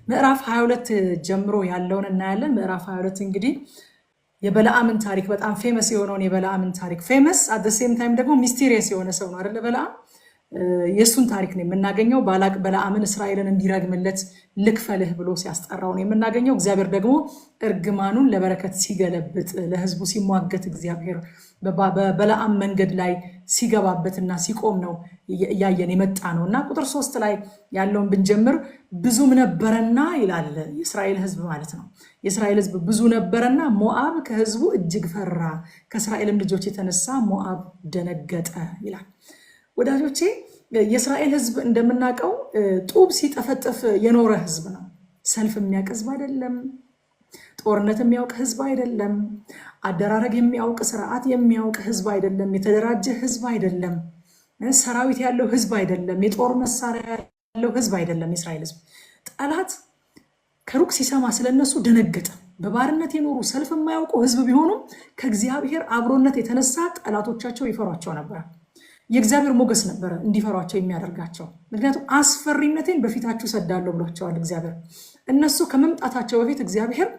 ምዕራፍ 22 ጀምሮ ያለውን እናያለን። ምዕራፍ 22 እንግዲህ የበለዓምን ታሪክ በጣም ፌመስ የሆነውን የበለዓምን ታሪክ ፌመስ አት ዘ ሴም ታይም ደግሞ ሚስቴሪየስ የሆነ ሰው ነው አይደለ? በለዓም የሱን ታሪክ ነው የምናገኘው። ባላቅ በለዓምን እስራኤልን እንዲረግምለት ልክፈልህ ብሎ ሲያስጠራው ነው የምናገኘው። እግዚአብሔር ደግሞ እርግማኑን ለበረከት ሲገለብጥ ለህዝቡ ሲሟገት እግዚአብሔር በበለዓም መንገድ ላይ ሲገባበትና ሲቆም ነው እያየን የመጣ ነው እና ቁጥር 3 ላይ ያለውን ብንጀምር ብዙም ነበረና ይላል። የእስራኤል ህዝብ ማለት ነው። የእስራኤል ህዝብ ብዙ ነበረና ሞዓብ ከህዝቡ እጅግ ፈራ፣ ከእስራኤልም ልጆች የተነሳ ሞዓብ ደነገጠ ይላል። ወዳጆቼ የእስራኤል ህዝብ እንደምናውቀው ጡብ ሲጠፈጥፍ የኖረ ህዝብ ነው። ሰልፍ የሚያውቅ ህዝብ አይደለም። ጦርነት የሚያውቅ ህዝብ አይደለም። አደራረግ የሚያውቅ ስርዓት የሚያውቅ ህዝብ አይደለም። የተደራጀ ህዝብ አይደለም። ሰራዊት ያለው ህዝብ አይደለም። የጦር መሳሪያ ያለው ህዝብ አይደለም። የእስራኤል ህዝብ ጠላት ከሩቅ ሲሰማ ስለነሱ ደነገጠ። በባርነት የኖሩ ሰልፍ የማያውቁ ህዝብ ቢሆኑም ከእግዚአብሔር አብሮነት የተነሳ ጠላቶቻቸው ይፈሯቸው ነበር። የእግዚአብሔር ሞገስ ነበረ እንዲፈሯቸው የሚያደርጋቸው። ምክንያቱም አስፈሪነቴን በፊታችሁ ሰዳለሁ ብሏቸዋል እግዚአብሔር። እነሱ ከመምጣታቸው በፊት እግዚአብሔር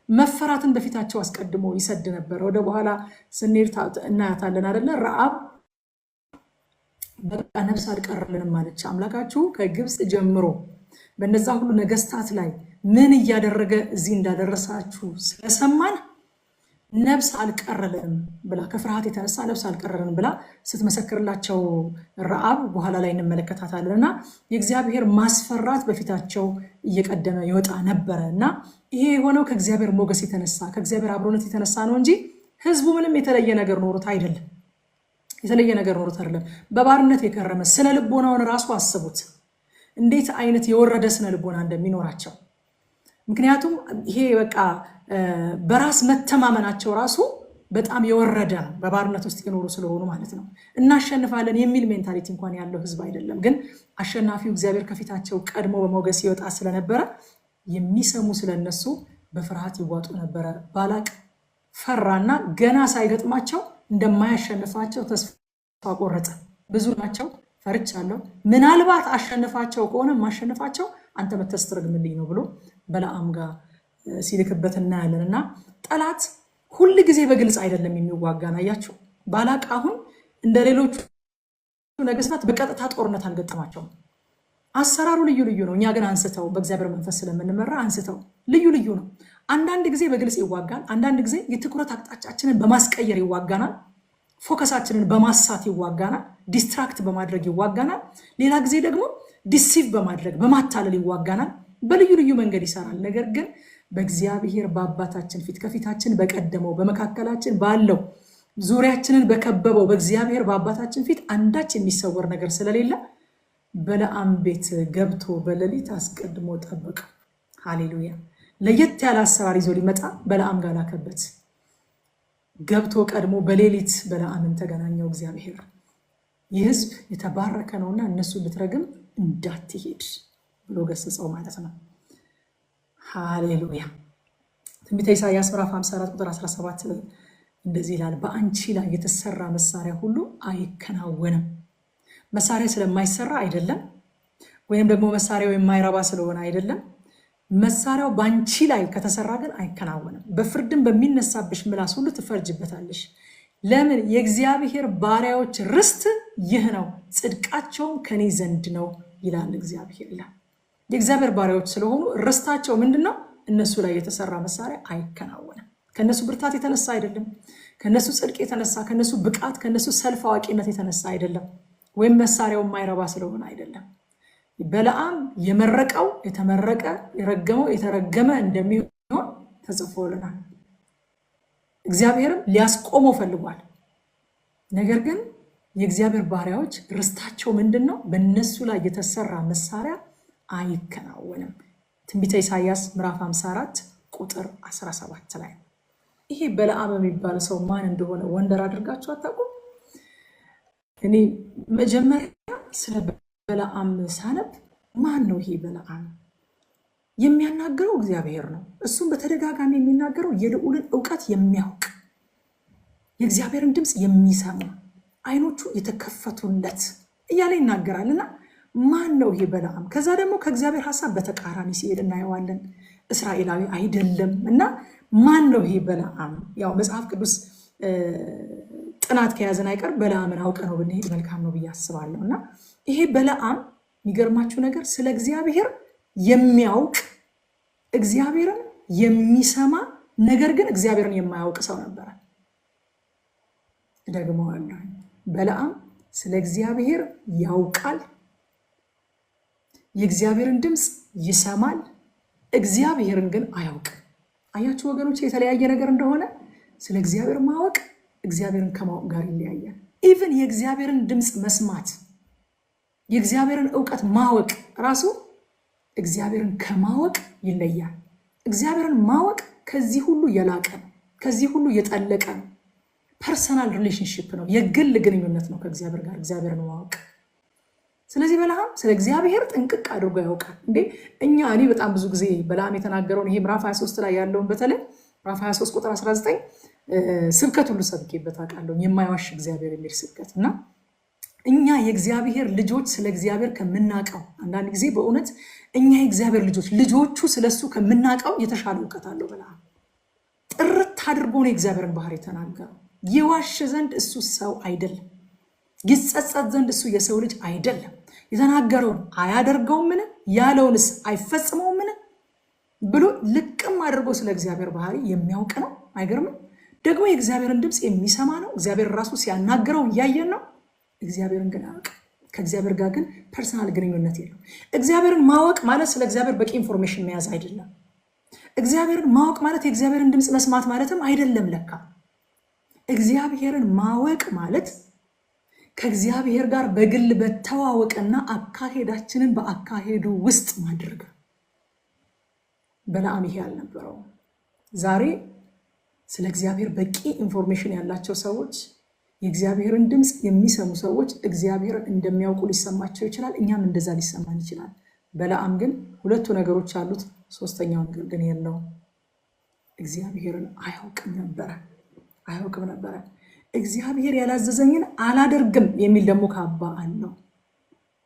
መፈራትን በፊታቸው አስቀድሞ ይሰድ ነበር። ወደ በኋላ ስንሄድ እናያታለን አይደለ? ረዓብ በቃ ነፍስ አልቀረልንም አለች። አምላካችሁ ከግብፅ ጀምሮ በነዛ ሁሉ ነገስታት ላይ ምን እያደረገ እዚህ እንዳደረሳችሁ ስለሰማን ነፍስ አልቀረልንም ብላ ከፍርሃት የተነሳ ነፍስ አልቀረልንም ብላ ስትመሰክርላቸው ረዓብ በኋላ ላይ እንመለከታታለን። እና የእግዚአብሔር ማስፈራት በፊታቸው እየቀደመ ይወጣ ነበረ እና ይሄ የሆነው ከእግዚአብሔር ሞገስ የተነሳ ከእግዚአብሔር አብሮነት የተነሳ ነው እንጂ ህዝቡ ምንም የተለየ ነገር ኖሮት አይደለም። የተለየ ነገር ኖሮት አይደለም። በባርነት የከረመ ስነ ልቦናውን ራሱ አስቡት፣ እንዴት አይነት የወረደ ስነ ልቦና እንደሚኖራቸው። ምክንያቱም ይሄ በቃ በራስ መተማመናቸው ራሱ በጣም የወረደ ነው። በባርነት ውስጥ የኖሩ ስለሆኑ ማለት ነው። እናሸንፋለን የሚል ሜንታሊቲ እንኳን ያለው ህዝብ አይደለም። ግን አሸናፊው እግዚአብሔር ከፊታቸው ቀድሞ በሞገስ ይወጣ ስለነበረ የሚሰሙ ስለነሱ በፍርሃት ይዋጡ ነበረ። ባላቅ ፈራና ገና ሳይገጥማቸው እንደማያሸንፋቸው ተስፋ ቆረጠ። ብዙ ናቸው፣ ፈርቻለሁ፣ ምናልባት አሸንፋቸው ከሆነ ማሸንፋቸው አንተ መተህ ስትረግምልኝ ነው ብሎ በለዓም ጋር ሲልክበት እናያለን። እና ጠላት ሁል ጊዜ በግልጽ አይደለም የሚዋጋን። አያችሁ፣ ባላቅ አሁን እንደ ሌሎቹ ነገስታት በቀጥታ ጦርነት አልገጠማቸውም። አሰራሩ ልዩ ልዩ ነው። እኛ ግን አንስተው በእግዚአብሔር መንፈስ ስለምንመራ አንስተው ልዩ ልዩ ነው። አንዳንድ ጊዜ በግልጽ ይዋጋል። አንዳንድ ጊዜ የትኩረት አቅጣጫችንን በማስቀየር ይዋጋናል። ፎከሳችንን በማሳት ይዋጋናል። ዲስትራክት በማድረግ ይዋጋናል። ሌላ ጊዜ ደግሞ ዲሲቭ በማድረግ በማታለል ይዋጋናል። በልዩ ልዩ መንገድ ይሰራል። ነገር ግን በእግዚአብሔር በአባታችን ፊት ከፊታችን በቀደመው በመካከላችን ባለው ዙሪያችንን በከበበው በእግዚአብሔር በአባታችን ፊት አንዳች የሚሰወር ነገር ስለሌለ በለዓም ቤት ገብቶ በሌሊት አስቀድሞ ጠበቀ። ሃሌሉያ! ለየት ያለ አሰራር ይዞ ሊመጣ በለዓም ጋር ላከበት። ገብቶ ቀድሞ በሌሊት በለዓምን ተገናኘው እግዚአብሔር። ይህ ህዝብ የተባረከ ነውና እነሱ ልትረግም እንዳትሄድ ብሎ ገሰጸው ማለት ነው። ሃሌሉያ! ትንቢተ ኢሳይያስ ምዕራፍ 54 ቁጥር 17 እንደዚህ ይላል፣ በአንቺ ላይ የተሰራ መሳሪያ ሁሉ አይከናወንም። መሳሪያ ስለማይሰራ አይደለም፣ ወይም ደግሞ መሳሪያው የማይረባ ስለሆነ አይደለም። መሳሪያው በአንቺ ላይ ከተሰራ ግን አይከናወንም። በፍርድም በሚነሳብሽ ምላስ ሁሉ ትፈርጅበታለሽ። ለምን? የእግዚአብሔር ባሪያዎች ርስት ይህ ነው፣ ጽድቃቸውም ከኔ ዘንድ ነው ይላል እግዚአብሔር ይላል። የእግዚአብሔር ባሪያዎች ስለሆኑ ርስታቸው ምንድነው? እነሱ ላይ የተሰራ መሳሪያ አይከናወንም። ከነሱ ብርታት የተነሳ አይደለም፣ ከነሱ ጽድቅ የተነሳ፣ ከነሱ ብቃት፣ ከነሱ ሰልፍ አዋቂነት የተነሳ አይደለም፣ ወይም መሳሪያው የማይረባ ስለሆነ አይደለም። በለዓም የመረቀው የተመረቀ፣ የረገመው የተረገመ እንደሚሆን ተጽፎልናል። እግዚአብሔርም ሊያስቆመው ፈልጓል። ነገር ግን የእግዚአብሔር ባሪያዎች ርስታቸው ምንድነው? በእነሱ ላይ የተሰራ መሳሪያ አይከናወንም። ትንቢተ ኢሳይያስ ምዕራፍ 54 ቁጥር 17 ላይ ይሄ በለዓም የሚባል ሰው ማን እንደሆነ ወንደር አድርጋችሁ አታውቁም? እኔ መጀመሪያ ስለ በለዓም ሳነብ ማን ነው ይሄ በለዓም? የሚያናገረው እግዚአብሔር ነው። እሱም በተደጋጋሚ የሚናገረው የልዑልን ዕውቀት የሚያውቅ የእግዚአብሔርን ድምፅ የሚሰማ አይኖቹ የተከፈቱለት እያለ ይናገራልና ማን ነው ይሄ በለዓም? ከዛ ደግሞ ከእግዚአብሔር ሐሳብ በተቃራኒ ሲሄድ እናየዋለን። እስራኤላዊ አይደለም እና ማን ነው ይሄ በለዓም? ያው መጽሐፍ ቅዱስ ጥናት ከያዘን አይቀር በለዓምን አውቀ ነው ብንሄድ መልካም ነው ብዬ አስባለሁ። እና ይሄ በለዓም የሚገርማችሁ ነገር ስለ እግዚአብሔር የሚያውቅ እግዚአብሔርን የሚሰማ ነገር ግን እግዚአብሔርን የማያውቅ ሰው ነበረ። ደግሞዋለሁ፣ በለዓም ስለ እግዚአብሔር ያውቃል፣ የእግዚአብሔርን ድምፅ ይሰማል፣ እግዚአብሔርን ግን አያውቅም። አያችሁ ወገኖች የተለያየ ነገር እንደሆነ። ስለ እግዚአብሔር ማወቅ እግዚአብሔርን ከማወቅ ጋር ይለያያል። ኢቭን የእግዚአብሔርን ድምፅ መስማት፣ የእግዚአብሔርን እውቀት ማወቅ ራሱ እግዚአብሔርን ከማወቅ ይለያል። እግዚአብሔርን ማወቅ ከዚህ ሁሉ የላቀ ነው፣ ከዚህ ሁሉ የጠለቀ ነው። ፐርሰናል ሪሌሽንሽፕ ነው፣ የግል ግንኙነት ነው ከእግዚአብሔር ጋር እግዚአብሔርን ማወቅ። ስለዚህ በለዓም ስለ እግዚአብሔር ጥንቅቅ አድርጎ ያውቃል። እኔ በጣም ብዙ ጊዜ በለዓም የተናገረውን ይሄ ምዕራፍ 23 ላይ ያለውን በተለይ ምዕራፍ 23 ቁጥር 19 ስብከት ሁሉ ሰብኬበት አውቃለሁ፣ የማይዋሽ እግዚአብሔር የሚል ስብከት እና እኛ የእግዚአብሔር ልጆች ስለ እግዚአብሔር ከምናውቀው አንዳንድ ጊዜ በእውነት እኛ የእግዚአብሔር ልጆቹ ስለሱ ከምናውቀው የተሻለ እውቀት አለው በለዓም። ጥርት አድርጎ ነው የእግዚአብሔርን ባህሪ የተናገረው። ይዋሽ ዘንድ እሱ ሰው አይደለም፣ ይጸጸት ዘንድ እሱ የሰው ልጅ አይደለም። የተናገረውን አያደርገውም ምን ያለውንስ አይፈጽመውም ምን ብሎ ልቅም አድርጎ ስለ እግዚአብሔር ባህሪ የሚያውቅ ነው። አይገርምም? ደግሞ የእግዚአብሔርን ድምፅ የሚሰማ ነው። እግዚአብሔር ራሱ ሲያናገረው እያየን ነው። እግዚአብሔርን ግን አያውቅ። ከእግዚአብሔር ጋር ግን ፐርሰናል ግንኙነት የለው። እግዚአብሔርን ማወቅ ማለት ስለ እግዚአብሔር በቂ ኢንፎርሜሽን መያዝ አይደለም። እግዚአብሔርን ማወቅ ማለት የእግዚአብሔርን ድምፅ መስማት ማለትም አይደለም። ለካ እግዚአብሔርን ማወቅ ማለት ከእግዚአብሔር ጋር በግል በተዋወቅና አካሄዳችንን በአካሄዱ ውስጥ ማድረግ። በለዓም ይሄ አልነበረው። ዛሬ ስለ እግዚአብሔር በቂ ኢንፎርሜሽን ያላቸው ሰዎች፣ የእግዚአብሔርን ድምፅ የሚሰሙ ሰዎች እግዚአብሔርን እንደሚያውቁ ሊሰማቸው ይችላል። እኛም እንደዛ ሊሰማን ይችላል። በለዓም ግን ሁለቱ ነገሮች አሉት፣ ሶስተኛው ነገር ግን የለውም። እግዚአብሔርን አያውቅም ነበረ። እግዚአብሔር ያላዘዘኝን አላደርግም የሚል ደግሞ ካባ አለው።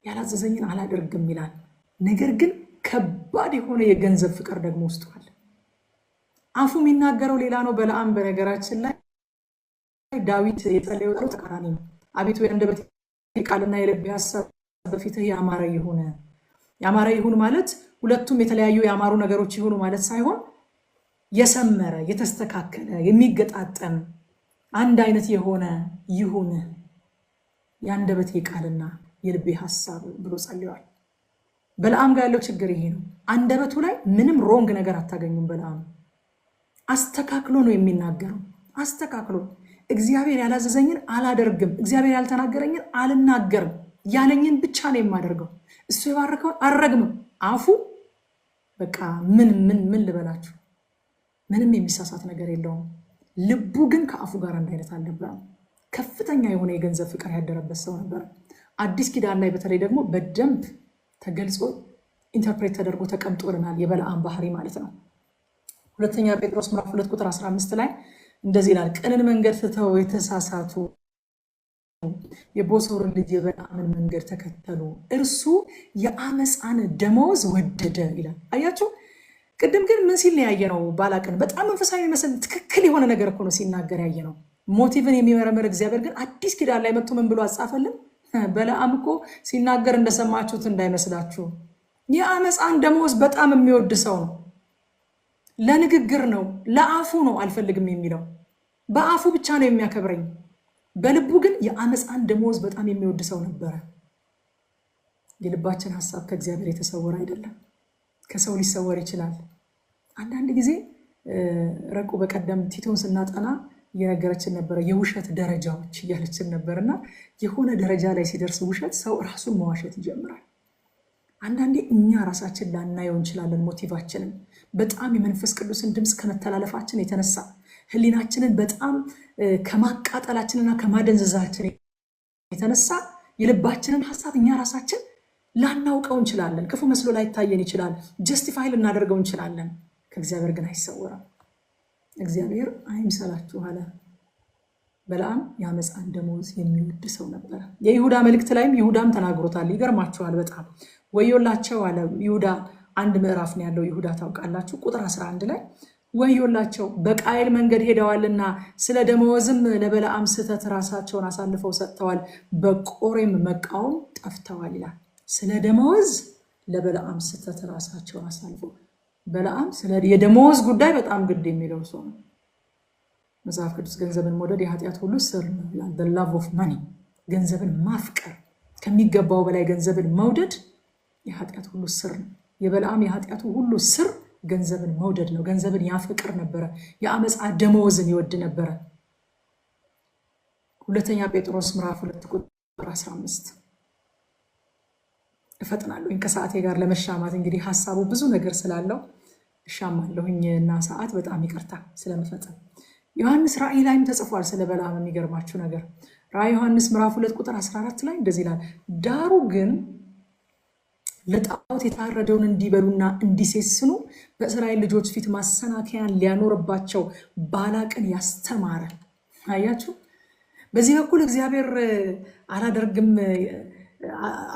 ያላዘዘኝን አላደርግም ይላል። ነገር ግን ከባድ የሆነ የገንዘብ ፍቅር ደግሞ ውስጡ አለ። አፉ የሚናገረው ሌላ ነው። በለዓም በነገራችን ላይ ዳዊት የጸለየው ተቃራኒ ነው። አቤቱ የአንደበቴ ቃልና የልቤ ሐሳብ በፊትህ ያማረ ይሁን። ያማረ ይሁን ማለት ሁለቱም የተለያዩ ያማሩ ነገሮች ይሁኑ ማለት ሳይሆን የሰመረ፣ የተስተካከለ፣ የሚገጣጠም አንድ አይነት የሆነ ይሁን የአንደበቴ ቃልና የልቤ ሐሳብ ብሎ ጸልየዋል። በለዓም ጋር ያለው ችግር ይሄ ነው። አንደበቱ ላይ ምንም ሮንግ ነገር አታገኙም። በለዓም አስተካክሎ ነው የሚናገረው። አስተካክሎ እግዚአብሔር ያላዘዘኝን አላደርግም፣ እግዚአብሔር ያልተናገረኝን አልናገርም፣ ያለኝን ብቻ ነው የማደርገው፣ እሱ የባረከውን አልረግምም። አፉ በቃ ምን ልበላችሁ፣ ምንም የሚሳሳት ነገር የለውም። ልቡ ግን ከአፉ ጋር አንድ አይነት አልነበረም። ከፍተኛ የሆነ የገንዘብ ፍቅር ያደረበት ሰው ነበር። አዲስ ኪዳን ላይ በተለይ ደግሞ በደንብ ተገልጾ ኢንተርፕሬት ተደርጎ ተቀምጦልናል የበለዓም ባህሪ ማለት ነው። ሁለተኛ ጴጥሮስ ምዕራፍ 2 ቁጥር 15 ላይ እንደዚህ ይላል፣ ቅንን መንገድ ትተው የተሳሳቱ የቦሶርን ልጅ የበለዓምን መንገድ ተከተሉ፣ እርሱ የአመፃን ደመወዝ ወደደ ይላል። አያችሁ፣ ቅድም ግን ምን ሲል ያየ ነው? ባላቅን በጣም መንፈሳዊ የሚመስል ትክክል የሆነ ነገር እኮ ነው ሲናገር ያየ ነው። ሞቲቭን የሚመረምር እግዚአብሔር ግን አዲስ ኪዳን ላይ መጥቶ ምን ብሎ አጻፈልን? በለዓም እኮ ሲናገር እንደሰማችሁት እንዳይመስላችሁ የአመፃን ደመወዝ በጣም የሚወድ ሰው ነው። ለንግግር ነው፣ ለአፉ ነው አልፈልግም የሚለው። በአፉ ብቻ ነው የሚያከብረኝ፣ በልቡ ግን የአመፃን ደመወዝ በጣም የሚወድ ሰው ነበረ። የልባችን ሀሳብ ከእግዚአብሔር የተሰወረ አይደለም። ከሰው ሊሰወር ይችላል። አንዳንድ ጊዜ ረቁ በቀደም ቲቶን ስናጠና እየነገረችን ነበረ፣ የውሸት ደረጃዎች እያለችን ነበርና የሆነ ደረጃ ላይ ሲደርስ ውሸት ሰው ራሱን መዋሸት ይጀምራል። አንዳንዴ እኛ ራሳችን ላናየው እንችላለን። ሞቲቫችንን በጣም የመንፈስ ቅዱስን ድምፅ ከመተላለፋችን የተነሳ ህሊናችንን በጣም ከማቃጠላችንና ከማደንዘዛችን የተነሳ የልባችንን ሀሳብ እኛ ራሳችን ላናውቀው እንችላለን። ክፉ መስሎ ላይታየን ይችላል። ጀስቲፋይ ልናደርገው እንችላለን። ከእግዚአብሔር ግን አይሰወርም። እግዚአብሔር አይምሰላችሁ አለ። በለዓም የአመፃን ደመወዝ የሚወድ ሰው ነበረ። የይሁዳ መልእክት ላይም ይሁዳም ተናግሮታል። ይገርማቸዋል በጣም ወዮላቸው አለ። ይሁዳ አንድ ምዕራፍ ነው ያለው። ይሁዳ ታውቃላችሁ። ቁጥር 11 ላይ ወዮላቸው በቃየል መንገድ ሄደዋልና ስለ ደመወዝም ለበለዓም ስህተት ራሳቸውን አሳልፈው ሰጥተዋል፣ በቆሬም መቃወም ጠፍተዋል ይላል። ስለ ደመወዝ ለበለዓም ስህተት ራሳቸውን አሳልፈው። በለዓም ስለ የደመወዝ ጉዳይ በጣም ግድ የሚለው ሰው ነው። መጽሐፍ ቅዱስ ገንዘብን መውደድ የኃጢአት ሁሉ ስር ነው ይላል። the love of money ገንዘብን ማፍቀር፣ ከሚገባው በላይ ገንዘብን መውደድ የኃጢአት ሁሉ ስር ነው። የበለዓም የኃጢአቱ ሁሉ ስር ገንዘብን መውደድ ነው። ገንዘብን ያፈቅር ነበረ። የአመፃ ደመወዝን ይወድ ነበረ። ሁለተኛ ጴጥሮስ ምዕራፍ 2 ቁጥር 15 እፈጥናለሁኝ ከሰዓቴ ጋር ለመሻማት እንግዲህ ሐሳቡ ብዙ ነገር ስላለው እሻማለሁኝና ሰዓት በጣም ይቅርታ ስለምፈጥን። ዮሐንስ ራእይ ላይም ተጽፏል ስለ በለዓም የሚገርማችሁ ነገር። ራእይ ዮሐንስ ምዕራፍ 2 ቁጥር 14 ላይ እንደዚህ ይላል፣ ዳሩ ግን ለጣዖት የታረደውን እንዲበሉና እንዲሴስኑ በእስራኤል ልጆች ፊት ማሰናከያን ሊያኖርባቸው ባላቅን ያስተማረ። አያችሁ፣ በዚህ በኩል እግዚአብሔር አላደርግም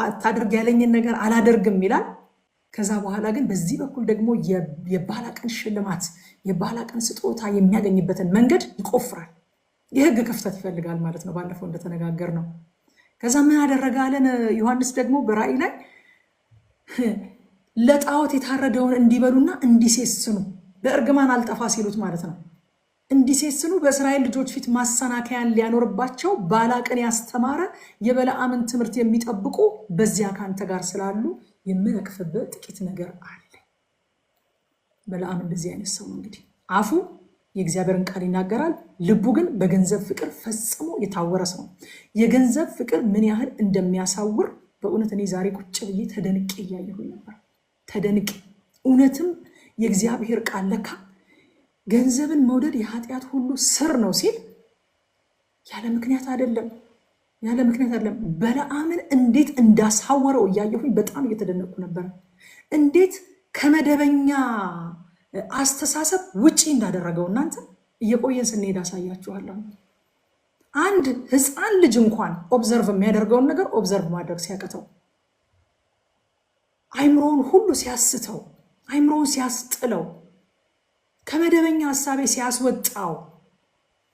አታድርግ ያለኝን ነገር አላደርግም ይላል። ከዛ በኋላ ግን በዚህ በኩል ደግሞ የባላቅን ሽልማት የባላቅን ስጦታ የሚያገኝበትን መንገድ ይቆፍራል። የህግ ክፍተት ይፈልጋል ማለት ነው፣ ባለፈው እንደተነጋገር ነው። ከዛ ምን አደረገ አለን ዮሐንስ ደግሞ በራእይ ላይ ለጣዖት የታረደውን እንዲበሉና እንዲሴስኑ፣ በእርግማን አልጠፋ ሲሉት ማለት ነው፣ እንዲሴስኑ በእስራኤል ልጆች ፊት ማሰናከያን ሊያኖርባቸው ባላቅን ያስተማረ የበለዓምን ትምህርት የሚጠብቁ በዚያ ካንተ ጋር ስላሉ የምነቅፍብህ ጥቂት ነገር አለ። በለዓም እንደዚህ አይነት ሰው ነው። እንግዲህ አፉ የእግዚአብሔርን ቃል ይናገራል፣ ልቡ ግን በገንዘብ ፍቅር ፈጽሞ የታወረ ሰው ነው። የገንዘብ ፍቅር ምን ያህል እንደሚያሳውር በእውነት እኔ ዛሬ ቁጭ ብዬ ተደንቄ እያየሁኝ ነበር። ተደንቄ እውነትም የእግዚአብሔር ቃል ለካ ገንዘብን መውደድ የኃጢአት ሁሉ ስር ነው ሲል ያለ ምክንያት አይደለም፣ ያለ ምክንያት አይደለም። በለዓምን እንዴት እንዳሳወረው እያየሁኝ በጣም እየተደነቁ ነበር። እንዴት ከመደበኛ አስተሳሰብ ውጪ እንዳደረገው እናንተ እየቆየን ስንሄድ አሳያችኋለሁ። አንድ ህፃን ልጅ እንኳን ኦብዘርቭ የሚያደርገውን ነገር ኦብዘርቭ ማድረግ ሲያቅተው፣ አይምሮውን ሁሉ ሲያስተው፣ አይምሮውን ሲያስጥለው፣ ከመደበኛ ሀሳቤ ሲያስወጣው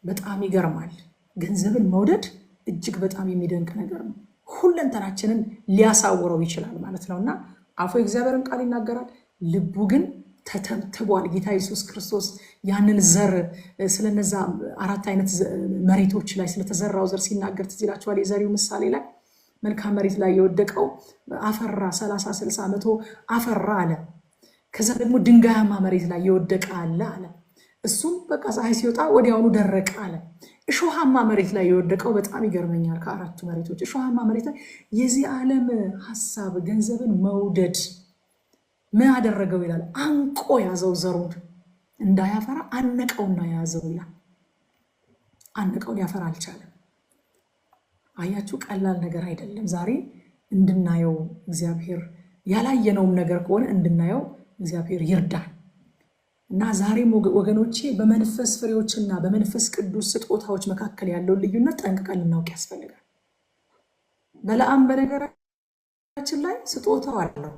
በጣም ይገርማል። ገንዘብን መውደድ እጅግ በጣም የሚደንቅ ነገር ነው። ሁለንተናችንን ሊያሳውረው ይችላል ማለት ነው። እና አፉ የእግዚአብሔርን ቃል ይናገራል፣ ልቡ ግን ተተብትቧል። ጌታ ኢየሱስ ክርስቶስ ያንን ዘር ስለነዛ 4 አይነት መሬቶች ላይ ስለተዘራው ዘር ሲናገር ትዝ ይላችኋል። የዘሪው ምሳሌ ላይ መልካም መሬት ላይ የወደቀው አፈራ፣ 30 60 መቶ አፈራ አለ። ከዛ ደግሞ ድንጋያማ መሬት ላይ የወደቀ አለ አለ። እሱም በቃ ፀሐይ ሲወጣ ወዲያውኑ ደረቀ አለ። እሾሃማ መሬት ላይ የወደቀው በጣም ይገርመኛል። ከ4ቱ መሬቶች እሾሃማ መሬት ላይ የዚህ ዓለም ሐሳብ ገንዘብን መውደድ ምን አደረገው ይላል? አንቆ ያዘው፣ ዘሩን እንዳያፈራ አነቀውና ያዘው ይላል። አነቀው፣ ሊያፈራ አልቻለም። አያችሁ፣ ቀላል ነገር አይደለም። ዛሬ እንድናየው እግዚአብሔር ያላየነውም ነገር ከሆነ እንድናየው እግዚአብሔር ይርዳል። እና ዛሬም ወገኖቼ በመንፈስ ፍሬዎችና በመንፈስ ቅዱስ ስጦታዎች መካከል ያለውን ልዩነት ጠንቅቀን ልናውቅ ያስፈልጋል። በለዓም በነገራችን ላይ ስጦታው አለው።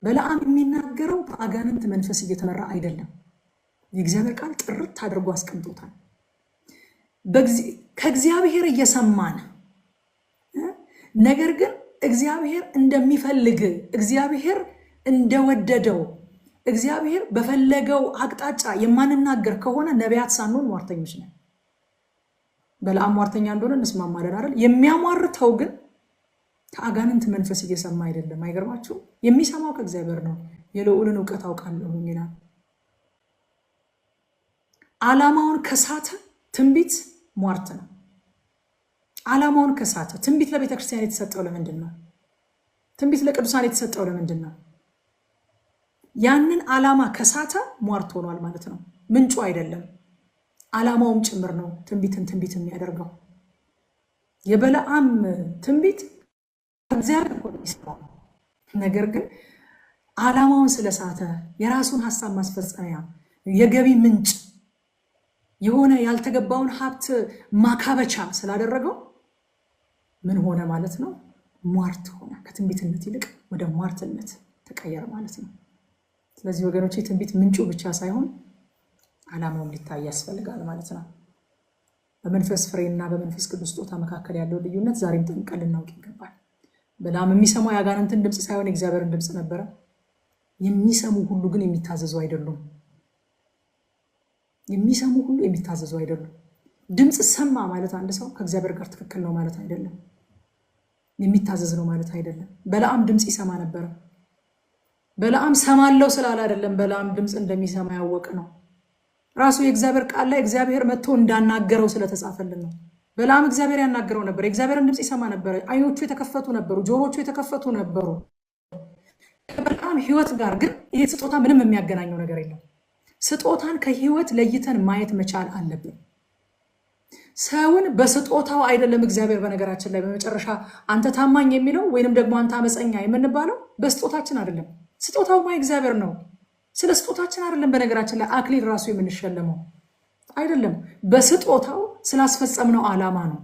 በለዓም የሚናገረው በአጋንንት መንፈስ እየተመራ አይደለም። የእግዚአብሔር ቃል ጥርት አድርጎ አስቀምጦታል። ከእግዚአብሔር እየሰማን ነገር ግን እግዚአብሔር እንደሚፈልግ፣ እግዚአብሔር እንደወደደው፣ እግዚአብሔር በፈለገው አቅጣጫ የማንናገር ከሆነ ነቢያት ሳንሆን ሟርተኞች ነን። በለዓም ሟርተኛ እንደሆነ እንስማማለን አይደል? የሚያሟርተው ግን ከአጋንንት መንፈስ እየሰማ አይደለም። አይገርማችሁ? የሚሰማው ከእግዚአብሔር ነው። የልዑልን እውቀት አውቃለሁ ይላል። ዓላማውን ከሳተ ትንቢት ሟርት ነው። ዓላማውን ከሳተ ትንቢት ለቤተክርስቲያን የተሰጠው ለምንድን ነው? ትንቢት ለቅዱሳን የተሰጠው ለምንድን ነው? ያንን ዓላማ ከሳተ ሟርት ሆኗል ማለት ነው። ምንጩ አይደለም፣ ዓላማውም ጭምር ነው ትንቢትን ትንቢት የሚያደርገው። የበለዓም ትንቢት እግዚአብሔር ሆኖ ይሰማው፣ ነገር ግን ዓላማውን ስለሳተ የራሱን ሐሳብ ማስፈጸሚያ፣ የገቢ ምንጭ፣ የሆነ ያልተገባውን ሀብት ማካበቻ ስላደረገው ምን ሆነ ማለት ነው? ሟርት ሆነ። ከትንቢትነት ይልቅ ወደ ሟርትነት ተቀየረ ማለት ነው። ስለዚህ ወገኖች የትንቢት ምንጩ ብቻ ሳይሆን ዓላማውም ሊታይ ያስፈልጋል ማለት ነው። በመንፈስ ፍሬና በመንፈስ ቅዱስ ስጦታ መካከል ያለው ልዩነት ዛሬም ጠንቅቀን ልናውቅ ይገባል። በለዓም የሚሰማው የአጋንንትን ድምፅ ሳይሆን የእግዚአብሔርን ድምፅ ነበረ። የሚሰሙ ሁሉ ግን የሚታዘዙ አይደሉም። የሚሰሙ ሁሉ የሚታዘዙ አይደሉም። ድምፅ ሰማ ማለት አንድ ሰው ከእግዚአብሔር ጋር ትክክል ነው ማለት አይደለም። የሚታዘዝ ነው ማለት አይደለም። በለዓም ድምፅ ይሰማ ነበረ። በለዓም ሰማለው ስላለ አይደለም በለዓም ድምፅ እንደሚሰማ ያወቅ ነው። ራሱ የእግዚአብሔር ቃል ላይ እግዚአብሔር መጥቶ እንዳናገረው ስለተጻፈልን ነው። በለዓም እግዚአብሔር ያናገረው ነበር። የእግዚአብሔርን ድምፅ ይሰማ ነበር። አይኖቹ የተከፈቱ ነበሩ፣ ጆሮቹ የተከፈቱ ነበሩ። ከበለዓም ህይወት ጋር ግን ይሄ ስጦታ ምንም የሚያገናኘው ነገር የለም። ስጦታን ከህይወት ለይተን ማየት መቻል አለብን። ሰውን በስጦታው አይደለም እግዚአብሔር በነገራችን ላይ በመጨረሻ አንተ ታማኝ የሚለው ወይንም ደግሞ አንተ አመፀኛ የምንባለው በስጦታችን አይደለም። ስጦታውማ እግዚአብሔር ነው። ስለ ስጦታችን አይደለም በነገራችን ላይ አክሊል ራሱ የምንሸለመው አይደለም። በስጦታው ስላስፈጸምነው ዓላማ ነው።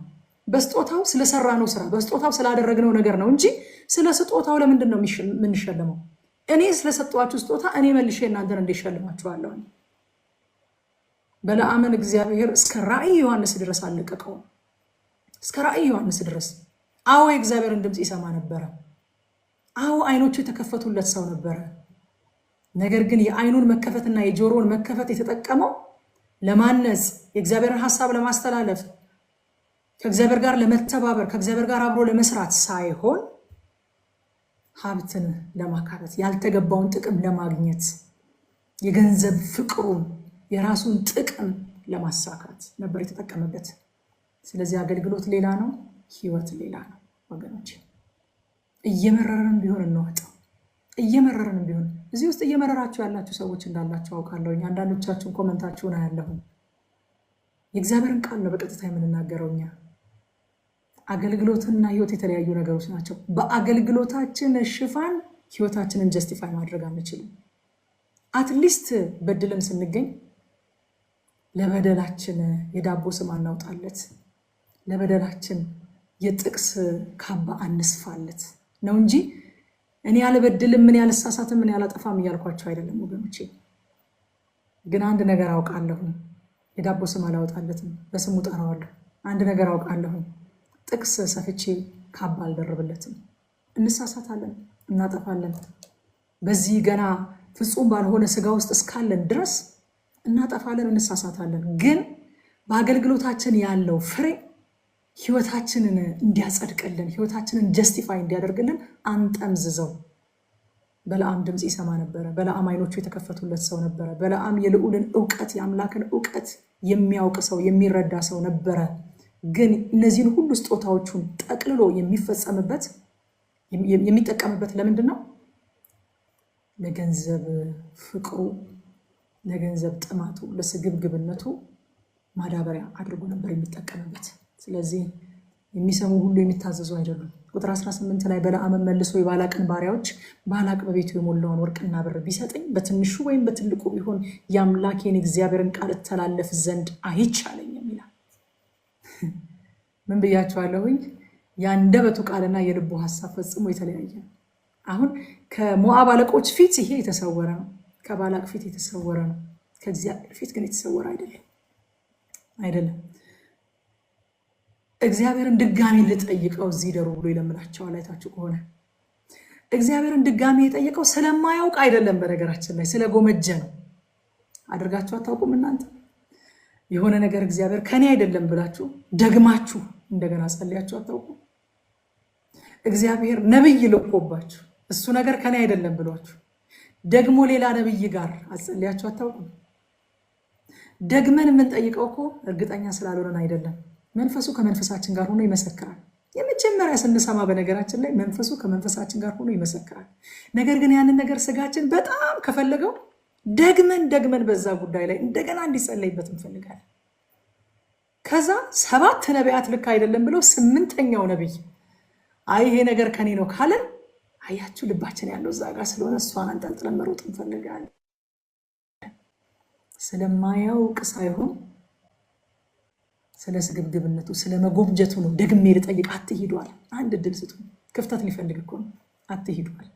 በስጦታው ስለሰራነው ስራ፣ በስጦታው ስላደረግነው ነገር ነው እንጂ ስለ ስጦታው ለምንድን ነው የምንሸለመው? እኔ ስለሰጠኋችሁ ስጦታ እኔ መልሼ እናንተን እንዲሸልማችኋለሁ። በለዓምን እግዚአብሔር እስከ ራእይ ዮሐንስ ድረስ አለቀቀው። እስከ ራእይ ዮሐንስ ድረስ አዎ የእግዚአብሔርን ድምፅ ይሰማ ነበረ። አዎ አይኖቹ የተከፈቱለት ሰው ነበረ። ነገር ግን የአይኑን መከፈትና የጆሮውን መከፈት የተጠቀመው ለማነጽ፣ የእግዚአብሔርን ሐሳብ ለማስተላለፍ፣ ከእግዚአብሔር ጋር ለመተባበር፣ ከእግዚአብሔር ጋር አብሮ ለመስራት ሳይሆን ሀብትን ለማካበት፣ ያልተገባውን ጥቅም ለማግኘት፣ የገንዘብ ፍቅሩን የራሱን ጥቅም ለማሳካት ነበር የተጠቀመበት። ስለዚህ አገልግሎት ሌላ ነው፣ ህይወት ሌላ ነው። ወገኖች እየመረረን ቢሆን እንወጣው። እየመረረን ቢሆን እዚህ ውስጥ እየመረራችሁ ያላችሁ ሰዎች እንዳላችሁ አውቃለሁ። አንዳንዶቻችሁን ኮመንታችሁን አያለሁ። የእግዚአብሔርን ቃል ነው በቀጥታ የምንናገረው እኛ። አገልግሎትና ህይወት የተለያዩ ነገሮች ናቸው። በአገልግሎታችን ሽፋን ህይወታችንን ጀስቲፋይ ማድረግ አንችልም። አትሊስት በድለን ስንገኝ ለበደላችን የዳቦ ስም አናውጣለት፣ ለበደላችን የጥቅስ ካባ አንስፋለት ነው እንጂ እኔ ያልበድልም፣ ምን ያልሳሳትም፣ ምን ያላጠፋም እያልኳቸው አይደለም ወገኖቼ። ግን አንድ ነገር አውቃለሁ፣ የዳቦ ስም አላወጣለትም፣ በስሙ ጠራዋለሁ። አንድ ነገር አውቃለሁ፣ ጥቅስ ሰፍቼ ካባ አልደረብለትም። እንሳሳታለን፣ እናጠፋለን። በዚህ ገና ፍጹም ባልሆነ ስጋ ውስጥ እስካለን ድረስ እናጠፋለን፣ እንሳሳታለን። ግን በአገልግሎታችን ያለው ፍሬ ህይወታችንን እንዲያጸድቅልን፣ ህይወታችንን ጀስቲፋይ እንዲያደርግልን አንጠምዝዘው። በለዓም ድምፅ ይሰማ ነበረ። በለዓም አይኖቹ የተከፈቱለት ሰው ነበረ። በለዓም የልዑልን እውቀት፣ የአምላክን እውቀት የሚያውቅ ሰው፣ የሚረዳ ሰው ነበረ። ግን እነዚህን ሁሉ ስጦታዎቹን ጠቅልሎ የሚጠቀምበት ለምንድን ነው? ለገንዘብ ፍቅሩ፣ ለገንዘብ ጥማቱ፣ ለስግብግብነቱ ማዳበሪያ አድርጎ ነበር የሚጠቀምበት። ስለዚህ የሚሰሙ ሁሉ የሚታዘዙ አይደሉም። ቁጥር 18 ላይ በለዓምን መልሶ የባላቅን ባሪያዎች ባላቅ በቤቱ የሞላውን ወርቅና ብር ቢሰጠኝ በትንሹ ወይም በትልቁ ቢሆን የአምላኬን እግዚአብሔርን ቃል እተላለፍ ዘንድ አይቻለኝም ይላል። ምን ብያቸዋለሁኝ? የአንደበቱ ቃልና የልቡ ሀሳብ ፈጽሞ የተለያየ ነው። አሁን ከሞዓብ አለቆች ፊት ይሄ የተሰወረ ነው። ከባላቅ ፊት የተሰወረ ነው። ከእግዚአብሔር ፊት ግን የተሰወረ አይደለም። እግዚአብሔርን ድጋሚ ልጠይቀው እዚህ ደሩ ብሎ ይለምናቸዋል። አይታችሁ ከሆነ እግዚአብሔርን ድጋሚ የጠየቀው ስለማያውቅ አይደለም። በነገራችን ላይ ስለጎመጀ ነው። አድርጋችሁ አታውቁም እናንተ? የሆነ ነገር እግዚአብሔር ከኔ አይደለም ብላችሁ ደግማችሁ እንደገና ጸልያችሁ አታውቁም? እግዚአብሔር ነብይ ልኮባችሁ እሱ ነገር ከኔ አይደለም ብሏችሁ ደግሞ ሌላ ነብይ ጋር አጸልያችሁ አታውቁም? ደግመን የምንጠይቀው እኮ እርግጠኛ ስላልሆነን አይደለም። መንፈሱ ከመንፈሳችን ጋር ሆኖ ይመሰክራል። የመጀመሪያ ስንሰማ በነገራችን ላይ መንፈሱ ከመንፈሳችን ጋር ሆኖ ይመሰክራል። ነገር ግን ያንን ነገር ስጋችን በጣም ከፈለገው ደግመን በዛ ጉዳይ ላይ እንደገና እንዲጸለይበት እንፈልጋለን። ከዛ 7 ነቢያት ልክ አይደለም ብለው 8ኛው ነቢይ አይ ይሄ ነገር ከኔ ነው ካለን አያችሁ ልባችን ያለው እዛ ጋር ስለሆነ እሷን አንጠልጥለን መሮጥ እንፈልጋለን። ስለማያውቅ ሳይሆን ስለ ስግብግብነቱ ስለ መጎምጀቱ ነው። ደግሜ ልጠይቅ አትሂዷል። አንድ እድል ስጡ። ክፍተት ሊፈልግ እኮ ነው። አትሂዷል።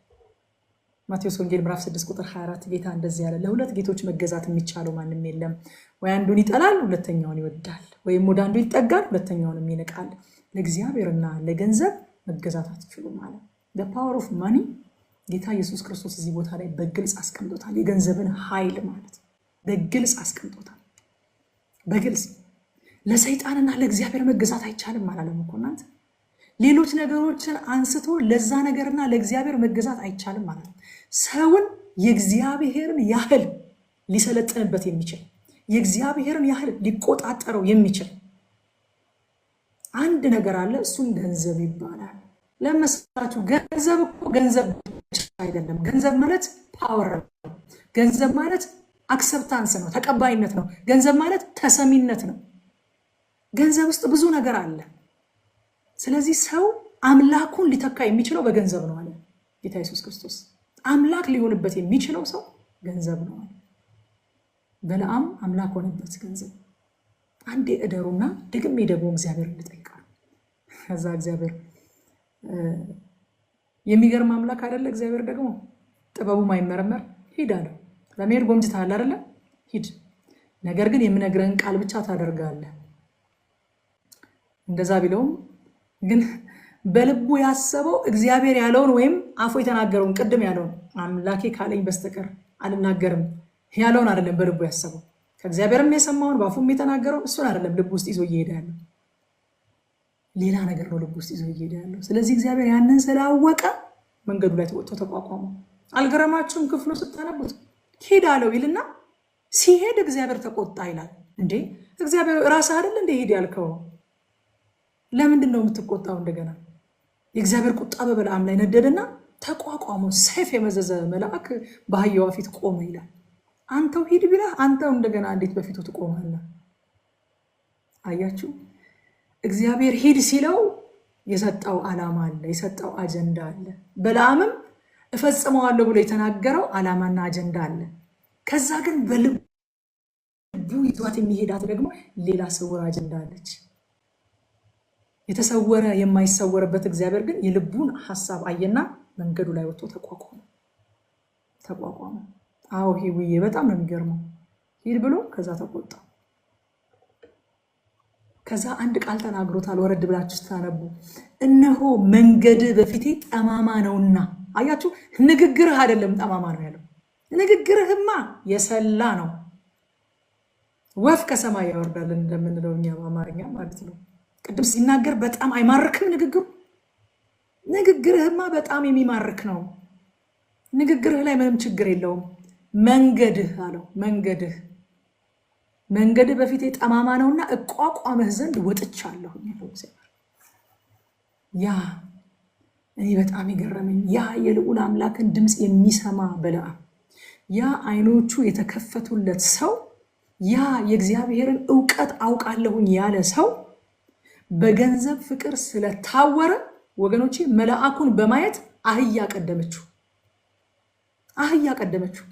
ማቴዎስ ወንጌል ምዕራፍ 6 ቁጥር 24 ጌታ እንደዚህ ያለ ለሁለት ጌቶች መገዛት የሚቻለው ማንም የለም። ወይ አንዱን ይጠላል ሁለተኛውን ይወዳል፣ ወይም ወደ አንዱ ይጠጋል ሁለተኛውንም ይንቃል። ለእግዚአብሔርና ለገንዘብ መገዛት አትችሉም ማለት the power of money ጌታ ኢየሱስ ክርስቶስ እዚህ ቦታ ላይ በግልጽ አስቀምጦታል። የገንዘብን ኃይል ማለት በግልጽ አስቀምጦታል። በግልጽ ለሰይጣንና ለእግዚአብሔር መገዛት አይቻልም አላለም እኮ እናንተ። ሌሎች ነገሮችን አንስቶ ለዛ ነገርና ለእግዚአብሔር መገዛት አይቻልም ማለት ነው። ሰውን የእግዚአብሔርን ያህል ሊሰለጥንበት የሚችል የእግዚአብሔርን ያህል ሊቆጣጠረው የሚችል አንድ ነገር አለ። እሱም ገንዘብ ይባላል። ለምሳሌ ገንዘብ እኮ ገንዘብ ብቻ አይደለም። ገንዘብ ማለት ፓወር ነው። ገንዘብ ማለት አክሰፕታንስ ነው፣ ተቀባይነት ነው። ገንዘብ ማለት ተሰሚነት ነው። ገንዘብ ውስጥ ብዙ ነገር አለ። ስለዚህ ሰው አምላኩን ሊተካ የሚችለው በገንዘብ ነው አለ ጌታ ኢየሱስ ክርስቶስ። አምላክ ሊሆንበት የሚችለው ሰው ገንዘብ ነው አለ። በለዓም አምላክ ሆነበት ገንዘብ። አንዴ እደሩና ደግሜ ደግሞ እግዚአብሔር እንጠይቃለን። ከዛ እግዚአብሔር የሚገርም አምላክ አይደለ? እግዚአብሔር ደግሞ ጥበቡ ማይመረመር ሂድ አለው። ለመሄድ ጎምጅተሃል አይደለ? ሂድ፣ ነገር ግን የምነግርህን ቃል ብቻ ታደርጋለህ። እንደዛ ቢለውም ግን በልቡ ያሰበው እግዚአብሔር ያለውን ወይም አፉ የተናገረውን ቅድም ያለውን አምላኬ ካለኝ በስተቀር አልናገርም ያለውን አይደለም በልቡ ያሰበው። ከእግዚአብሔርም የሰማውን በአፉም የተናገረውን እሱን አይደለም ልቡ ውስጥ ይዞ እየሄደ ያለው፣ ሌላ ነገር ነው ልቡ ውስጥ ይዞ እየሄደ ያለው። ስለዚህ እግዚአብሔር ያንን ስላወቀ መንገዱ ላይ ተወጥቶ ተቋቋመ። አልገረማችሁም? ክፍሉ ስታነቡት ሂድ አለው ይልና ሲሄድ እግዚአብሔር ተቆጣ ይላል። እንዴ እግዚአብሔር ራስህ አይደል እንደ ሂድ ያልከው? ለምንድን ነው የምትቆጣው? እንደገና የእግዚአብሔር ቁጣ በበለዓም ላይ ነደደና ተቋቋመው። ሰይፍ የመዘዘ መልአክ በአህያዋ ፊት ቆመ ይላል። አንተው ሂድ ቢለህ አንተው እንደገና እንዴት በፊቱ ትቆማለህ? አያችሁ፣ እግዚአብሔር ሂድ ሲለው የሰጠው ዓላማ አለ፣ የሰጠው አጀንዳ አለ። በለዓምም እፈጽመዋለሁ ብሎ የተናገረው ዓላማና አጀንዳ አለ። ከዛ ግን በልቡ ይዟት የሚሄዳት ደግሞ ሌላ ስውር አጀንዳ አለች። የተሰወረ የማይሰወርበት እግዚአብሔር ግን የልቡን ሐሳብ አየና መንገዱ ላይ ወጥቶ ተቋቋመ። አዎ ሂውዬ በጣም ነው የሚገርመው። ሂድ ብሎ ከዛ ተቆጣ። ከዛ አንድ ቃል ተናግሮታል። ወረድ ብላችሁ ስታነቡ እነሆ መንገድ በፊቴ ጠማማ ነውና። አያችሁ፣ ንግግርህ አይደለም ጠማማ ነው ያለው። ንግግርህማ የሰላ ነው። ወፍ ከሰማይ ያወርዳል እንደምንለው እኛ በአማርኛ ማለት ነው። ቅድም ሲናገር በጣም አይማርክም ንግግሩ? ንግግርህማ በጣም የሚማርክ ነው። ንግግርህ ላይ ምንም ችግር የለውም። መንገድህ አለው፣ መንገድህ በፊቴ ጠማማ ነውና እቋቋምህ ዘንድ ወጥቻለሁ ያለው እግዚአብሔር። ያ እኔ በጣም የገረመኝ ያ የልዑል አምላክን ድምፅ የሚሰማ በለዓም፣ ያ አይኖቹ የተከፈቱለት ሰው፣ ያ የእግዚአብሔርን እውቀት አውቃለሁኝ ያለ ሰው በገንዘብ ፍቅር ስለታወረ ወገኖቼ መልአኩን በማየት አህያ ቀደመችው።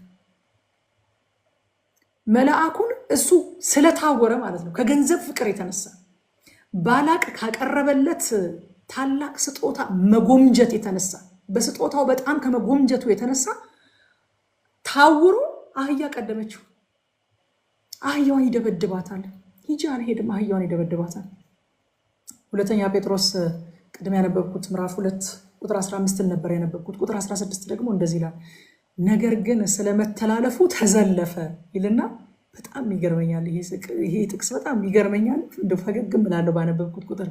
መልአኩን እሱ ስለታወረ ማለት ነው። ከገንዘብ ፍቅር የተነሳ ባላቅ ካቀረበለት ታላቅ ስጦታ መጎምጀት የተነሳ በስጦታው በጣም ከመጎምጀቱ የተነሳ ታውሮ አህያ ቀደመችው። አህያዋን ይደበድባታል። ሂጂ አልሄድም፣ አህያዋን ይደበድባታል። ሁለተኛ ጴጥሮስ ቅድም ያነበብኩት ምዕራፍ 2 ቁጥር 15 ነበር ያነበብኩት። ቁጥር 16 ደግሞ እንደዚህ ይላል፣ ነገር ግን ስለመተላለፉ ተዘለፈ ይልና በጣም ይገርመኛል። ይሄ ጥቅስ በጣም ይገርመኛል። እንደው ፈገግም እላለሁ ባነበብኩት ቁጥር።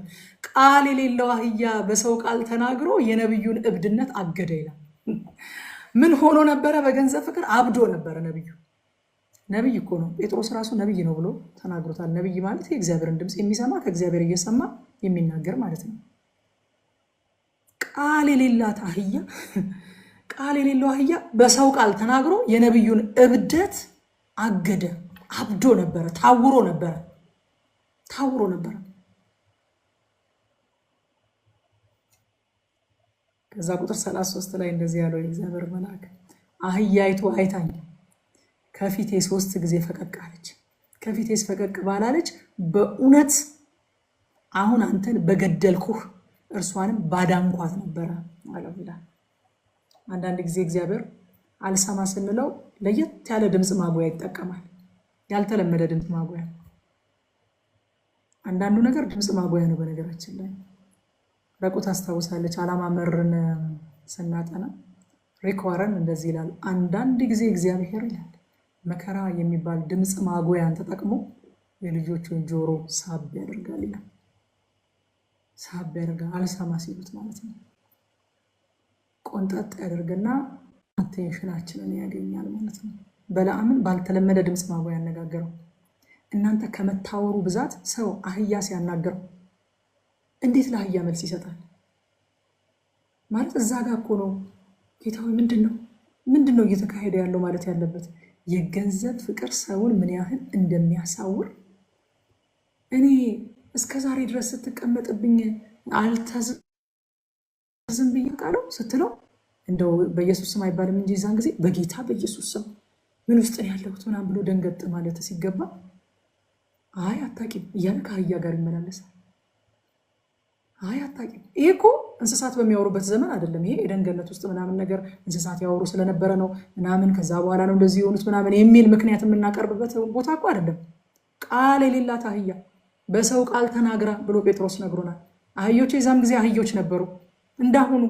ቃል የሌለው አህያ በሰው ቃል ተናግሮ የነብዩን እብድነት አገደ ይላል። ምን ሆኖ ነበረ? በገንዘብ ፍቅር አብዶ ነበረ ነብዩ። ነብይ እኮ ነው። ጴጥሮስ ራሱ ነብይ ነው ብሎ ተናግሮታል። ነብይ ማለት የእግዚአብሔርን ድምፅ የሚሰማ ከእግዚአብሔር እየሰማ የሚናገር ማለት ነው። ቃል የሌለው አህያ በሰው ቃል ተናግሮ የነብዩን እብደት አገደ። አብዶ ነበረ፣ ታውሮ ነበረ። ከዛ ቁጥር 33 ላይ እንደዚህ ያለው የእግዚአብሔር መልአክ አህያይቱ አይታኝ ከፊቴ 3 ጊዜ ፈቀቅ አለች። ከፊቴስ ፈቀቅ ባላለች በእውነት አሁን አንተን በገደልኩህ እርሷንም ባዳንኳት ነበረ አለው ይላል። አንዳንድ ጊዜ እግዚአብሔር አልሰማ ስንለው ለየት ያለ ድምፅ ማጉያ ይጠቀማል። ያልተለመደ ድምፅ ማጉያ። አንዳንዱ ነገር ድምፅ ማጉያ ነው። በነገራችን ላይ ረቁት አስታውሳለች ዓላማ መርን ስናጠና ሪክ ዋረን እንደዚህ ይላል። አንዳንድ ጊዜ እግዚአብሔር ይላል መከራ የሚባል ድምፅ ማጉያን ተጠቅሞ የልጆቹን ጆሮ ሳብ ያደርጋል ይላል። ሳብ ያደርጋል አልሰማ ሲሉት ማለት ነው። ቆንጠጥ ያደርግና አቴንሽናችንን ያገኛል ማለት ነው። በለዓምን ባልተለመደ ድምፅ ማጉያ ያነጋገረው። እናንተ ከመታወሩ ብዛት ሰው አህያ ሲያናገረው እንዴት ለአህያ መልስ ይሰጣል? ማለት እዛ ጋር እኮ ነው ጌታዊ ምንድን ነው እየተካሄደ ያለው ማለት ያለበት። የገንዘብ ፍቅር ሰውን ምን ያህል እንደሚያሳውር እኔ እስከ ዛሬ ድረስ ስትቀመጥብኝ አልተዝም ብዬ ቃለው ስትለው እንደው በኢየሱስ ስም አይባልም እንጂ ዛን ጊዜ በጌታ በኢየሱስ ስም ምን ውስጥ ነው ያለሁት ምናምን ብሎ ደንገጥ ማለት ሲገባ አይ አታቂም እያለ ከአህያ ጋር ይመላለሳል። አይ አታቂም። ይሄ እኮ እንስሳት በሚያወሩበት ዘመን አይደለም። ይሄ የደንገነት ውስጥ ምናምን ነገር እንስሳት ያወሩ ስለነበረ ነው ምናምን ከዛ በኋላ ነው እንደዚህ የሆኑት ምናምን የሚል ምክንያት የምናቀርብበት ቦታ እኮ አይደለም። ቃል የሌላት አህያ በሰው ቃል ተናግራ ብሎ ጴጥሮስ ነግሮናል። አህዮች የዛም ጊዜ አህዮች ነበሩ፣ እንዳሁኑ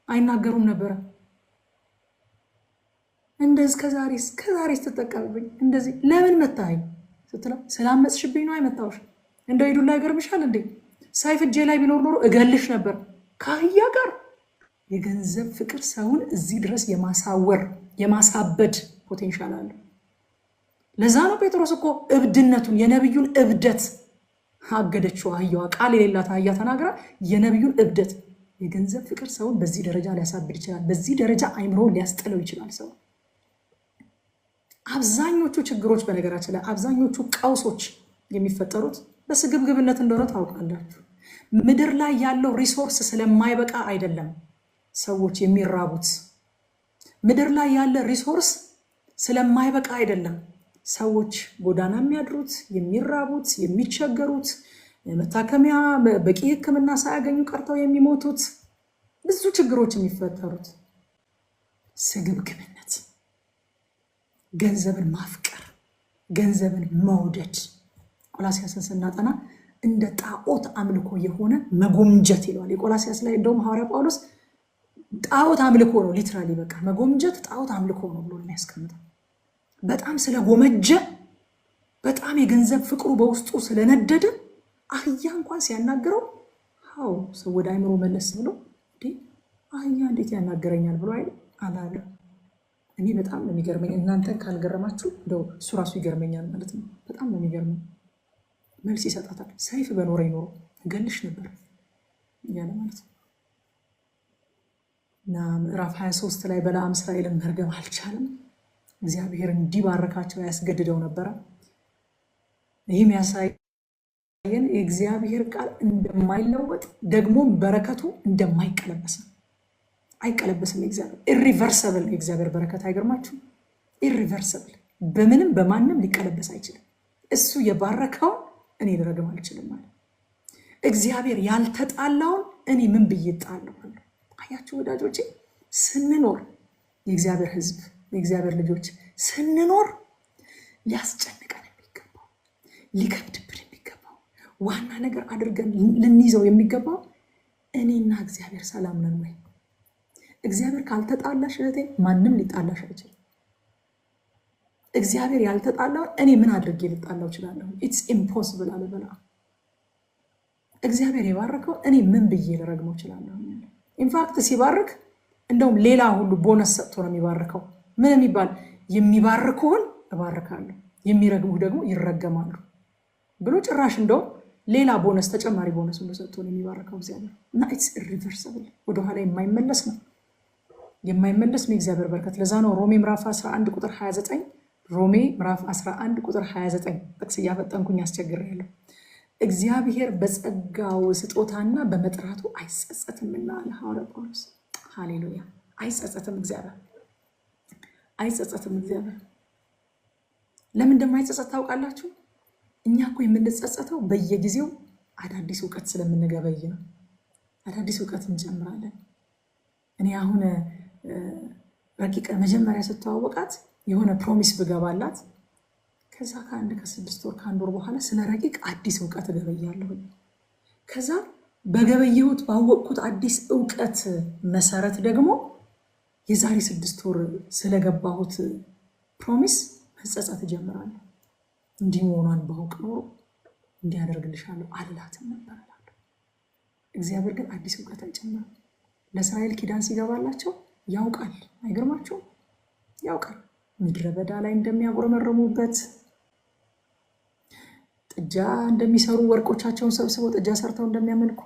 አይናገሩም ነበረ። እንደዚህ ከዛሬ ስትጠቀምብኝ እንደዚህ ለምን መታኸኝ ስትለው ስላመጽሽብኝ ነው አይመጣውሽ። እንደው ሄዱላ ይገርምሻል እንዴ ሰይፍ እጄ ላይ ቢኖር ኖሮ እገልሽ ነበር። ከአህያ ጋር የገንዘብ ፍቅር ሰውን እዚህ ድረስ የማሳወር የማሳበድ ፖቴንሻል አለው። ለዛ ነው ጴጥሮስ እኮ እብድነቱን የነብዩን እብደት አገደችው። አህያዋ ቃል የሌላት አህያ ተናግራ የነብዩን እብደት። የገንዘብ ፍቅር ሰውን በዚህ ደረጃ ሊያሳብድ ይችላል። በዚህ ደረጃ አይምሮውን ሊያስጥለው ይችላል ሰው። አብዛኞቹ ችግሮች በነገራችን ላይ አብዛኞቹ ቀውሶች የሚፈጠሩት በስግብግብነት እንደሆነ ታውቃላችሁ። ምድር ላይ ያለው ሪሶርስ ስለማይበቃ አይደለም ሰዎች የሚራቡት። ምድር ላይ ያለ ሪሶርስ ስለማይበቃ አይደለም ሰዎች ጎዳና የሚያድሩት፣ የሚራቡት፣ የሚቸገሩት፣ መታከሚያ በቂ ሕክምና ሳያገኙ ቀርተው የሚሞቱት፣ ብዙ ችግሮች የሚፈጠሩት ስግብግብነት፣ ገንዘብን ማፍቀር፣ ገንዘብን መውደድ። ቆላስያስን ስናጠና እንደ ጣዖት አምልኮ የሆነ መጎምጀት ይለዋል። የቆላስያስ ላይ እንደውም ሐዋርያ ጳውሎስ ጣዖት አምልኮ ነው ሊትራሊ በቃ መጎምጀት ጣዖት አምልኮ ነው ብሎ የሚያስቀምጠው። በጣም ስለጎመጀ በጣም የገንዘብ ፍቅሩ በውስጡ ስለነደደ አህያ እንኳን ሲያናግረው ሀው ሰው ወደ አይምሮ መለስ ብሎ አህያ እንዴት ያናገረኛል ብሎ አላለ። እኔ በጣም ነው የሚገርመኝ። እናንተ ካልገረማችሁ እንደው እሱ ራሱ ይገርመኛል ማለት ነው። በጣም ነው የሚገርመኝ። መልስ ይሰጣታል። ሰይፍ በኖረ ይኖሮ እገልሽ ነበር እያለ ማለት ነው። እና ምዕራፍ 23 ላይ በለዓም እስራኤልን መርገም አልቻለም። እግዚአብሔር እንዲባረካቸው ያስገድደው ነበረ። ይህም ያሳየን የእግዚአብሔር ቃል እንደማይለወጥ ደግሞም በረከቱ እንደማይቀለበስ ነው። አይቀለበስም። እግዚአብሔር ኢሪቨርሰብል የእግዚአብሔር በረከት አይገርማችሁ? ኢሪቨርሰብል በምንም በማንም ሊቀለበስ አይችልም። እሱ የባረከውን እኔ ልረግም አልችልም ማለት እግዚአብሔር ያልተጣላውን እኔ ምን ብዬ እጣለዋለሁ? አያችሁ ወዳጆቼ፣ ስንኖር የእግዚአብሔር ሕዝብ የእግዚአብሔር ልጆች ስንኖር ሊያስጨንቀን የሚገባው ሊከብድብን የሚገባው ዋና ነገር አድርገን ልንይዘው የሚገባው እኔና እግዚአብሔር ሰላም ነን ወይ? እግዚአብሔር ካልተጣላሽ እህቴ ማንም ሊጣላሽ አይችልም። እግዚአብሔር ያልተጣላውን እኔ ምን አድርጌ ልጣላው እችላለሁ? ኢትስ ኢምፖሲብል አለ በለዓም። እግዚአብሔር የባረከው እኔ ምን ብዬ ልረግመው እችላለሁ? ኢንፋክት ሲባርክ እንደውም ሌላ ሁሉ ቦነስ ሰጥቶ ነው የሚባርከው። ምን የሚባል የሚባርኩህን እባርካለሁ የሚረግሙህ ደግሞ ይረገማሉ ብሎ ጭራሽ እንደውም ሌላ ቦነስ ተጨማሪ ቦነስ ሁሉ ሰጥቶ ነው የሚባርከው እግዚአብሔር። እና ኢትስ ኢሪቨርሰብል ወደኋላ የማይመለስ ነው የማይመለስ ነው የእግዚአብሔር በረከት። ለዛ ነው ሮሜ ምዕራፍ 11 ቁጥር 29 ሮሜ ምዕራፍ 11 ቁጥር 29 ጥቅስ እያፈጠንኩኝ አስቸግሬያለሁ። እግዚአብሔር በጸጋው ስጦታና በመጥራቱ አይጸጸትምና አለ ሐዋርያ ጳውሎስ። ሃሌሉያ! አይጸጸትም እግዚአብሔር፣ አይጸጸትም እግዚአብሔር። ለምን እንደማይጸጸት ታውቃላችሁ? እኛ እኮ የምንጸጸተው በየጊዜው አዳዲስ እውቀት ስለምንገበይ ነው። አዳዲስ እውቀት እንጀምራለን። እኔ አሁን ረቂቅ መጀመሪያ ስተዋወቃት የሆነ ፕሮሚስ ብገባላት ከዛ ከ6 ወር ከ1 ወር በኋላ ስለ ረቂቅ አዲስ እውቀት እገበያለሁ። ከዛ በገበየሁት ባወቅኩት አዲስ እውቀት መሰረት ደግሞ የዛሬ 6 ወር ስለገባሁት ፕሮሚስ መጸጸት እጀምራለሁ። እንዲህ መሆኗን ባውቅ ኖሮ እንዲያደርግልሻለሁ አልላትም ነበር እላለሁ። እግዚአብሔር ግን አዲስ እውቀት አይጨምርም። ለእስራኤል ኪዳን ሲገባላቸው ያውቃል። አይገርማቸውም? ያውቃል። ምድረ በዳ ላይ እንደሚያጉረመረሙበት ጥጃ እንደሚሰሩ ወርቆቻቸውን ሰብስበው ጥጃ ሰርተው እንደሚያመልኩ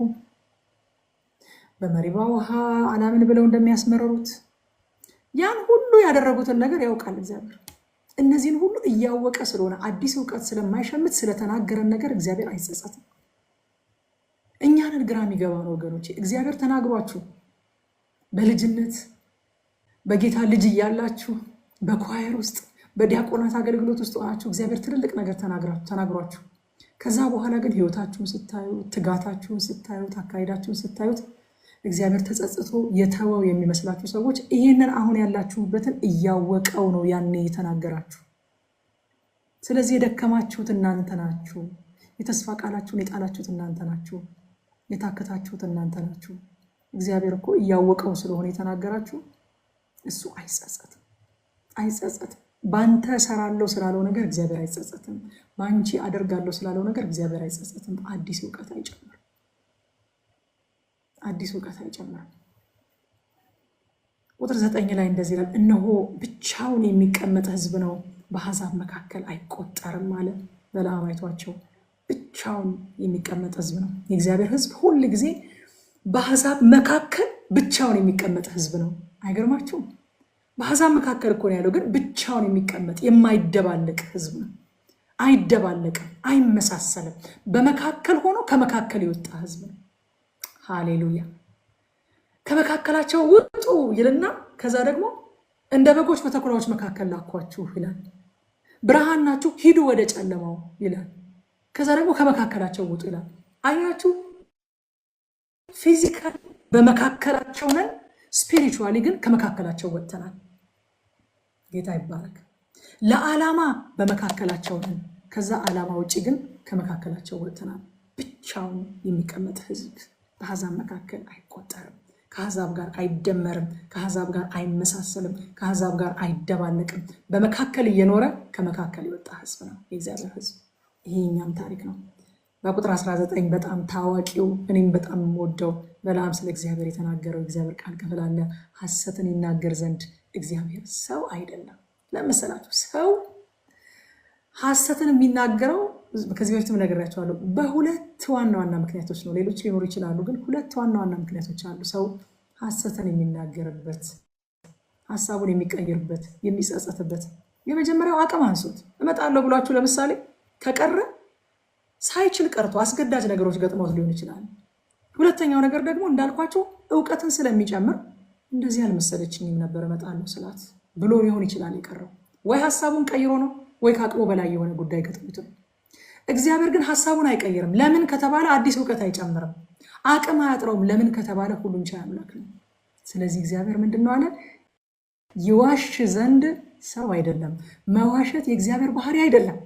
በመሪባ ውሃ አላምን ብለው እንደሚያስመረሩት ያን ሁሉ ያደረጉትን ነገር ያውቃል እግዚአብሔር። እነዚህን ሁሉ እያወቀ ስለሆነ አዲስ እውቀት ስለማይሸምት ስለተናገረን ነገር እግዚአብሔር አይጸጸትም። እኛንን ግራ የሚገባ ነው ወገኖቼ። እግዚአብሔር ተናግሯችሁ በልጅነት በጌታ ልጅ እያላችሁ በኳየር ውስጥ በዲያቆናት አገልግሎት ውስጥ ሆናችሁ እግዚአብሔር ትልልቅ ነገር ተናግሯችሁ ከዛ በኋላ ግን ህይወታችሁን ስታዩት፣ ትጋታችሁን ስታዩት፣ አካሄዳችሁን ስታዩት እግዚአብሔር ተጸጽቶ የተወው የሚመስላችሁ ሰዎች ይሄንን አሁን ያላችሁበትን እያወቀው ነው ያኔ የተናገራችሁ። ስለዚህ የደከማችሁት እናንተ ናችሁ። የተስፋ ቃላችሁን የጣላችሁት እናንተ ናችሁ። የታከታችሁት እናንተ ናችሁ። እግዚአብሔር እኮ እያወቀው ስለሆነ የተናገራችሁ እሱ አይጸጸትም። ባንተ ሰራለው ስላለው ነገር እግዚአብሔር አይጸጸትም። ባንቺ አደርጋለሁ ስላለው ነገር እግዚአብሔር አይጸጸትም። አዲስ እውቀት አይጨምርም። ቁጥር 9 ላይ እንደዚህ ይላል፣ እነሆ ብቻውን የሚቀመጥ ህዝብ ነው፣ በአሕዛብ መካከል አይቆጠርም አለ። በለዓም አይቷቸው ብቻውን የሚቀመጥ ህዝብ ነው። የእግዚአብሔር ህዝብ ሁል ጊዜ በአሕዛብ መካከል ብቻውን የሚቀመጥ ህዝብ ነው። አይገርማችሁም? በአሕዛብ መካከል እኮ ነው ያለው፣ ግን ብቻውን የሚቀመጥ የማይደባለቅ ህዝብ ነው። አይደባለቅም፣ አይመሳሰልም። በመካከል ሆኖ ከመካከል የወጣ ህዝብ ነው። ሃሌሉያ። ከመካከላቸው ውጡ ይልና ከዛ ደግሞ እንደ በጎች በተኩላዎች መካከል ላኳችሁ ይላል። ብርሃን ናችሁ፣ ሂዱ ወደ ጨለማው ይላል። ከዛ ደግሞ ከመካከላቸው ውጡ ይላል። አያችሁ፣ ፊዚካል በመካከላቸው ነን፣ ስፒሪቹዋሊ ግን ከመካከላቸው ወጥተናል። ጌታ ይባረክ። ለዓላማ በመካከላቸው ነን፣ ከዛ ዓላማ ውጭ ግን ከመካከላቸው ወጥተናል። ብቻውን የሚቀመጥ ህዝብ በአሕዛብ መካከል አይቆጠርም፣ ከአሕዛብ ጋር አይደመርም፣ ከአሕዛብ ጋር አይመሳሰልም፣ ከአሕዛብ ጋር አይደባለቅም። በመካከል እየኖረ ከመካከል የወጣ ህዝብ ነው የእግዚአብሔር ህዝብ። ይሄ እኛም ታሪክ ነው። በቁጥር 19 በጣም ታዋቂው እኔም በጣም የምወደው በለዓም ስለ እግዚአብሔር የተናገረው እግዚአብሔር ቃል ክፍል አለ። ሐሰትን ይናገር ዘንድ እግዚአብሔር ሰው አይደለም። ለመሰላችሁ ሰው ሐሰትን የሚናገረው ከዚህ በፊትም ነግሬያቸዋለሁ፣ በሁለት ዋና ዋና ምክንያቶች ነው። ሌሎች ሊኖሩ ይችላሉ፣ ግን ሁለት ዋና ዋና ምክንያቶች አሉ። ሰው ሐሰትን የሚናገርበት፣ ሐሳቡን የሚቀይርበት፣ የሚጸጸትበት። የመጀመሪያው አቅም አንሶት እመጣለሁ ብሏችሁ ለምሳሌ ከቀረ ሳይችል ቀርቶ አስገዳጅ ነገሮች ገጥሞት ሊሆን ይችላል። ሁለተኛው ነገር ደግሞ እንዳልኳቸው እውቀትን ስለሚጨምር እንደዚህ አልመሰለችኝም ነበር እመጣለሁ ስላት ብሎ ሊሆን ይችላል የቀረው። ወይ ሐሳቡን ቀይሮ ነው ወይ ከአቅሙ በላይ የሆነ ጉዳይ ገጥሞት ነው። እግዚአብሔር ግን ሐሳቡን አይቀይርም። ለምን ከተባለ አዲስ እውቀት አይጨምርም። አቅም አያጥረውም። ለምን ከተባለ ሁሉን ቻይ አምላክ ነው። ስለዚህ እግዚአብሔር ምንድን ነው አለ? ይዋሽ ዘንድ ሰው አይደለም። መዋሸት የእግዚአብሔር ባህሪ አይደለም።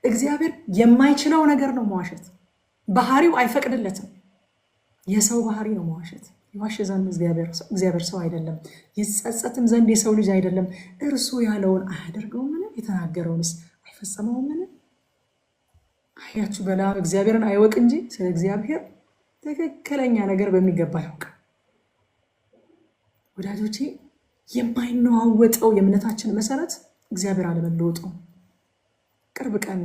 እግዚአብሔር የማይችለው ነገር ነው መዋሸት። ባህሪው አይፈቅድለትም። የሰው ባህሪ ነው መዋሸት። ይዋሽ ዘንድ እግዚአብሔር ሰው አይደለም፣ ይጸጸትም ዘንድ የሰው ልጅ አይደለም። እርሱ ያለውን አያደርገውምን? የተናገረውንስ አይፈጸመውምን? አያችሁ፣ በለዓም እግዚአብሔርን አይወቅ እንጂ ስለ እግዚአብሔር ትክክለኛ ነገር በሚገባ ያውቅ። ወዳጆቼ፣ የማይነዋወጠው የእምነታችን መሰረት እግዚአብሔር አለመለወጡ። ቅርብ ቀን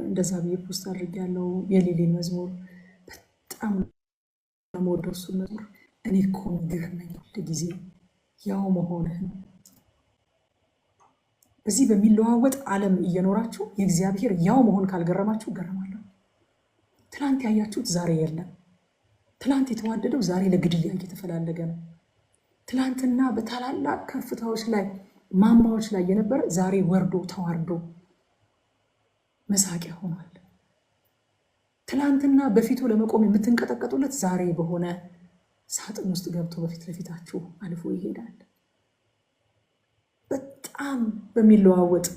እንደዛ ብዬ ፖስት አድርጌያለሁ። የሊሊን መዝሙር በጣም ለመወደው እሱን መዝሙር እኔ እኮ የሚገርመኝ ለጊዜ ያው መሆንህን። በዚህ በሚለዋወጥ ዓለም እየኖራችሁ የእግዚአብሔር ያው መሆን ካልገረማችሁ ገረማለሁ። ትላንት ያያችሁት ዛሬ የለም። ትላንት የተዋደደው ዛሬ ለግድያ እየተፈላለገ ነው። ትላንትና በታላላቅ ከፍታዎች ላይ ማማዎች ላይ የነበረ ዛሬ ወርዶ ተዋርዶ መሳቂያ ሆኗል። ትላንትና በፊቱ ለመቆም የምትንቀጠቀጡለት ዛሬ በሆነ ሳጥን ውስጥ ገብቶ በፊት ለፊታችሁ አልፎ ይሄዳል። በጣም በሚለዋወጥ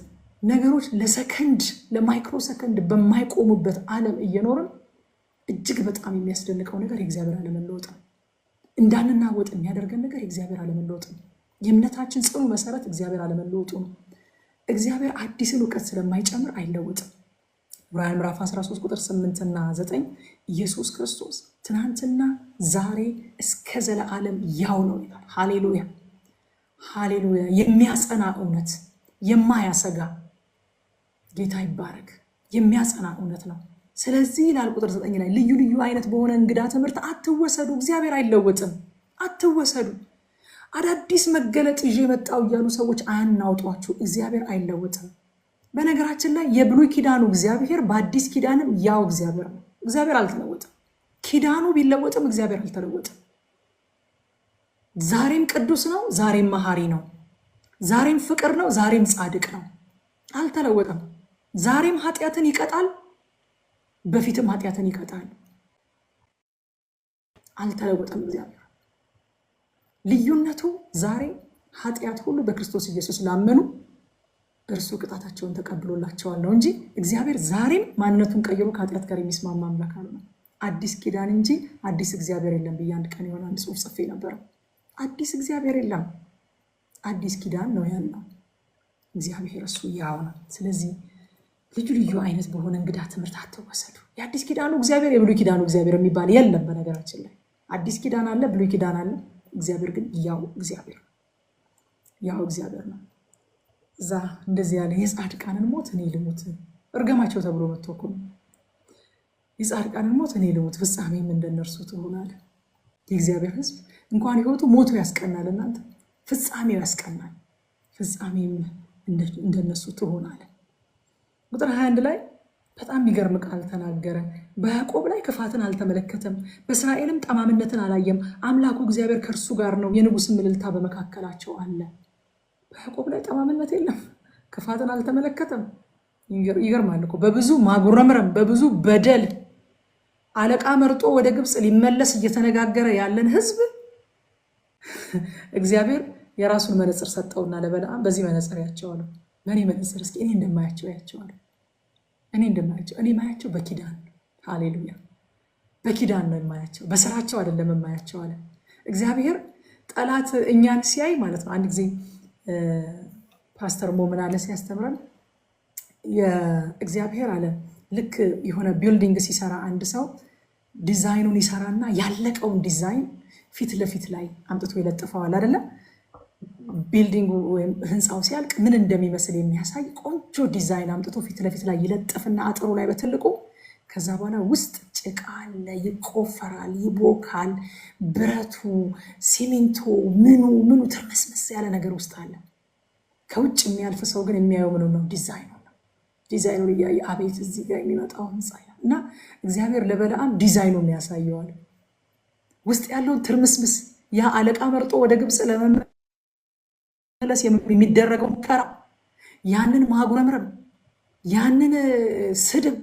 ነገሮች ለሰከንድ ለማይክሮ ሰከንድ በማይቆሙበት ዓለም እየኖርን እጅግ በጣም የሚያስደንቀው ነገር የእግዚአብሔር አለመለወጥ ነው። እንዳንናወጥ የሚያደርገን ነገር የእግዚአብሔር አለመለወጥ ነው። የእምነታችን ጽኑ መሰረት እግዚአብሔር አለመለወጡ ነው። እግዚአብሔር አዲስን እውቀት ስለማይጨምር አይለወጥም። ዕብራውያን ምዕራፍ 13 ቁጥር 8 እና 9 ኢየሱስ ክርስቶስ ትናንትና ዛሬ እስከ ዘለዓለም ያው ነው ይላል። ሃሌሉያ ሃሌሉያ። የሚያጸና እውነት፣ የማያሰጋ ጌታ ይባረክ። የሚያጸና እውነት ነው። ስለዚህ ይላል ቁጥር 9 ላይ ልዩ ልዩ አይነት በሆነ እንግዳ ትምህርት አትወሰዱ። እግዚአብሔር አይለወጥም። አትወሰዱ። አዳዲስ መገለጥ ይዤ መጣው እያሉ ሰዎች አያናውጧችሁ። እግዚአብሔር አይለወጥም። በነገራችን ላይ የብሉይ ኪዳኑ እግዚአብሔር በአዲስ ኪዳንም ያው እግዚአብሔር ነው። እግዚአብሔር አልተለወጥም። ኪዳኑ ቢለወጥም እግዚአብሔር አልተለወጥም። ዛሬም ቅዱስ ነው፣ ዛሬም መሐሪ ነው፣ ዛሬም ፍቅር ነው፣ ዛሬም ጻድቅ ነው። አልተለወጠም። ዛሬም ኃጢአትን ይቀጣል፣ በፊትም ኃጢአትን ይቀጣል። አልተለወጠም እግዚአብሔር። ልዩነቱ ዛሬ ኃጢአት ሁሉ በክርስቶስ ኢየሱስ ላመኑ እርሱ ቅጣታቸውን ተቀብሎላቸዋል ነው እንጂ እግዚአብሔር ዛሬም ማንነቱን ቀይሮ ከኃጢአት ጋር የሚስማማ አምላክ ነው። አዲስ ኪዳን እንጂ አዲስ እግዚአብሔር የለም ብዬ አንድ ቀን የሆነ አንድ ጽሑፍ ጽፌ ነበረ። አዲስ እግዚአብሔር የለም፣ አዲስ ኪዳን ነው ያለው። እግዚአብሔር እሱ ያው ነው። ስለዚህ ልዩ ልዩ አይነት በሆነ እንግዳ ትምህርት አትወሰዱ። የአዲስ ኪዳኑ እግዚአብሔር የብሉይ ኪዳኑ እግዚአብሔር የሚባል የለም። በነገራችን ላይ አዲስ ኪዳን አለ፣ ብሉይ ኪዳን አለ። እግዚአብሔር ግን ያው እግዚአብሔር ነው። እዛ እንደዚህ ያለ የጻድቃንን ሞት እኔ ልሙት እርገማቸው ተብሎ መጥቶ እኮ ነው። የጻድቃንን ሞት እኔ ልሙት ፍጻሜም እንደነርሱ ትሆናል። የእግዚአብሔር ሕዝብ እንኳን ሕይወቱ ሞቱ ያስቀናል፣ እናንተ ፍጻሜው ያስቀናል። ፍጻሜም እንደነሱ ትሆናል። ቁጥር 21 ላይ በጣም የሚገርም ቃል ተናገረ። በያዕቆብ ላይ ክፋትን አልተመለከተም፣ በእስራኤልም ጠማምነትን አላየም። አምላኩ እግዚአብሔር ከእርሱ ጋር ነው፣ የንጉሥም እልልታ በመካከላቸው አለ። በያዕቆብ ላይ ጠማምነት የለም፣ ክፋትን አልተመለከተም። ይገርማል እኮ በብዙ ማጉረምረም፣ በብዙ በደል አለቃ መርጦ ወደ ግብፅ ሊመለስ እየተነጋገረ ያለን ህዝብ እግዚአብሔር የራሱን መነጽር ሰጠውና ለበለዓም በዚህ መነጽር ያቸዋለሁ። በእኔ መነጽር እስኪ እኔ እንደማያቸው ያቸዋለሁ። እኔ ማያቸው በኪዳን ሃሌሉያ፣ በኪዳን ነው የማያቸው፣ በስራቸው አይደለም የማያቸው አለ እግዚአብሔር። ጠላት እኛን ሲያይ ማለት ነው። አንድ ጊዜ ፓስተር ሞምን አለ ሲያስተምረን የእግዚአብሔር አለ ልክ የሆነ ቢልዲንግ ሲሰራ አንድ ሰው ዲዛይኑን ይሰራና ያለቀውን ዲዛይን ፊት ለፊት ላይ አምጥቶ ይለጥፈዋል አይደለ? ቢልዲንጉ ወይም ህንፃው ሲያልቅ ምን እንደሚመስል የሚያሳይ ቆንጆ ዲዛይን አምጥቶ ፊት ለፊት ላይ ይለጥፍና አጥሩ ላይ በትልቁ ከዛ በኋላ ውስጥ ጭቃ አለ፣ ይቆፈራል፣ ይቦካል፣ ብረቱ፣ ሲሚንቶ፣ ምኑ ትርመስመስ ያለ ነገር ውስጥ አለ። ከውጭ የሚያልፍ ሰው ግን የሚያየው ምኑ ነው? ዲዛይኑን እያየ አቤት እዚህ ጋር የሚመጣው ህንፃ እና እግዚአብሔር ለበለዓም ዲዛይኑን ያሳየዋል። ውስጥ ያለውን ትርምስምስ ያ አለቃ መርጦ ወደ ግብፅ ለመመለስ የሚደረገው ሙከራ፣ ያንን ማጉረምረም፣ ያንን ስድብ፣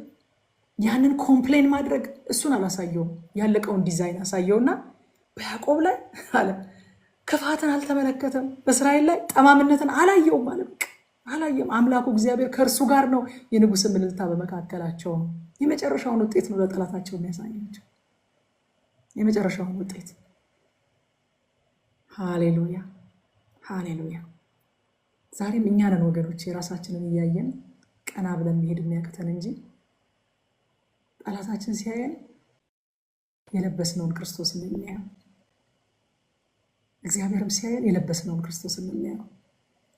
ያንን ኮምፕሌን ማድረግ እሱን አላሳየውም። ያለቀውን ዲዛይን አሳየውና በያዕቆብ ላይ አለ ክፋትን አልተመለከተም፣ በእስራኤል ላይ ጠማምነትን አላየውም ማለት አላየም። አምላኩ እግዚአብሔር ከእርሱ ጋር ነው፣ የንጉሥም እልልታ በመካከላቸው ነው። የመጨረሻውን ውጤት ነው ለጠላታቸው የሚያሳያቸው፣ የመጨረሻውን ውጤት። ሃሌሉያ ሃሌሉያ። ዛሬም እኛ ነን ወገኖች የራሳችንን እያየን ቀና ብለን መሄድ የሚያቅተን እንጂ ጠላታችን ሲያየን የለበስነውን ክርስቶስን የምናየው፣ እግዚአብሔርም ሲያየን የለበስነውን ክርስቶስን የምናየው።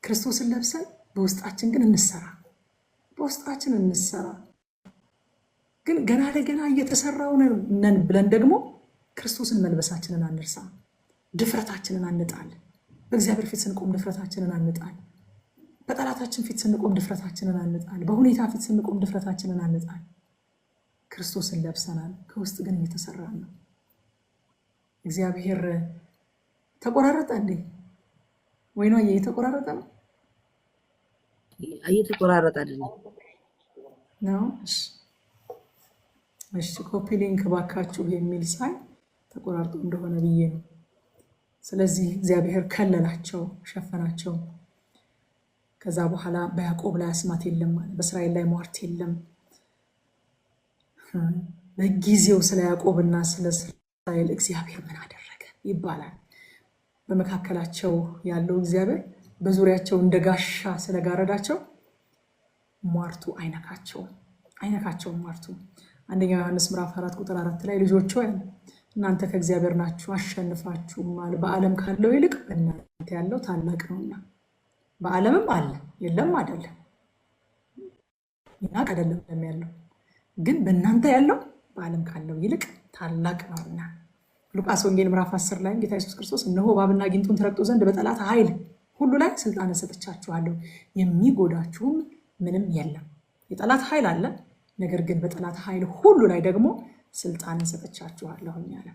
ክርስቶስን ለብሰን በውስጣችን ግን በውስጣችን እንሰራ። ግን ገና ለገና እየተሰራው ነን ብለን ደግሞ ክርስቶስን መልበሳችንን አንርሳ። ድፍረታችንን አንጣል። በእግዚአብሔር ፊት ስንቆም ድፍረታችንን አንጣል። በጠላታችን ፊት ስንቆም ድፍረታችንን አንጣል። በሁኔታ ፊት ስንቆም ድፍረታችንን አንጣል። ክርስቶስን ለብሰናል፣ ከውስጥ ግን እየተሰራን ነው። እግዚአብሔር ተቆራረጠ እንዴ? ወይኗ እየተቆራረጠ ነው? እየተቆራረጠ አይደለም ነው። እሺ ኮፒ ሊንክ ባካችሁ የሚል ሳይ ተቆራርጦ እንደሆነ ብዬ ነው። ስለዚህ እግዚአብሔር ከለላቸው፣ ሸፈናቸው። ከዛ በኋላ በያዕቆብ ላይ አስማት የለም ማለት፣ በእስራኤል ላይ ሟርት የለም። በጊዜው ስለ ያዕቆብና ስለ እስራኤል እግዚአብሔር ምን አደረገ ይባላል። በመካከላቸው ያለው እግዚአብሔር በዙሪያቸው እንደ ጋሻ ስለጋረዳቸው ሟርቱ አይነካቸውም ሟርቱ። አንደኛ ዮሐንስ ምዕራፍ 4 ቁጥር 4 ላይ ልጆች ሆይ እናንተ ከእግዚአብሔር ናችሁ አሸንፋችሁማል፣ በዓለም ካለው ይልቅ በእናንተ ያለው ታላቅ ነውና። በዓለምም አለ የለም አይደለም፣ ይናቅ አይደለም ያለው፣ ግን በእናንተ ያለው በዓለም ካለው ይልቅ ታላቅ ነውና። ሉቃስ ወንጌል ምዕራፍ 10 ላይ ጌታ ኢየሱስ ክርስቶስ እነሆ እባብና ጊንጡን ትረግጡ ዘንድ በጠላት ኃይል ሁሉ ላይ ስልጣን ሰጥቻችኋለሁ፣ የሚጎዳችሁም ምንም የለም። የጠላት ኃይል አለ፣ ነገር ግን በጠላት ኃይል ሁሉ ላይ ደግሞ ስልጣን ሰጥቻችኋለሁ አለ።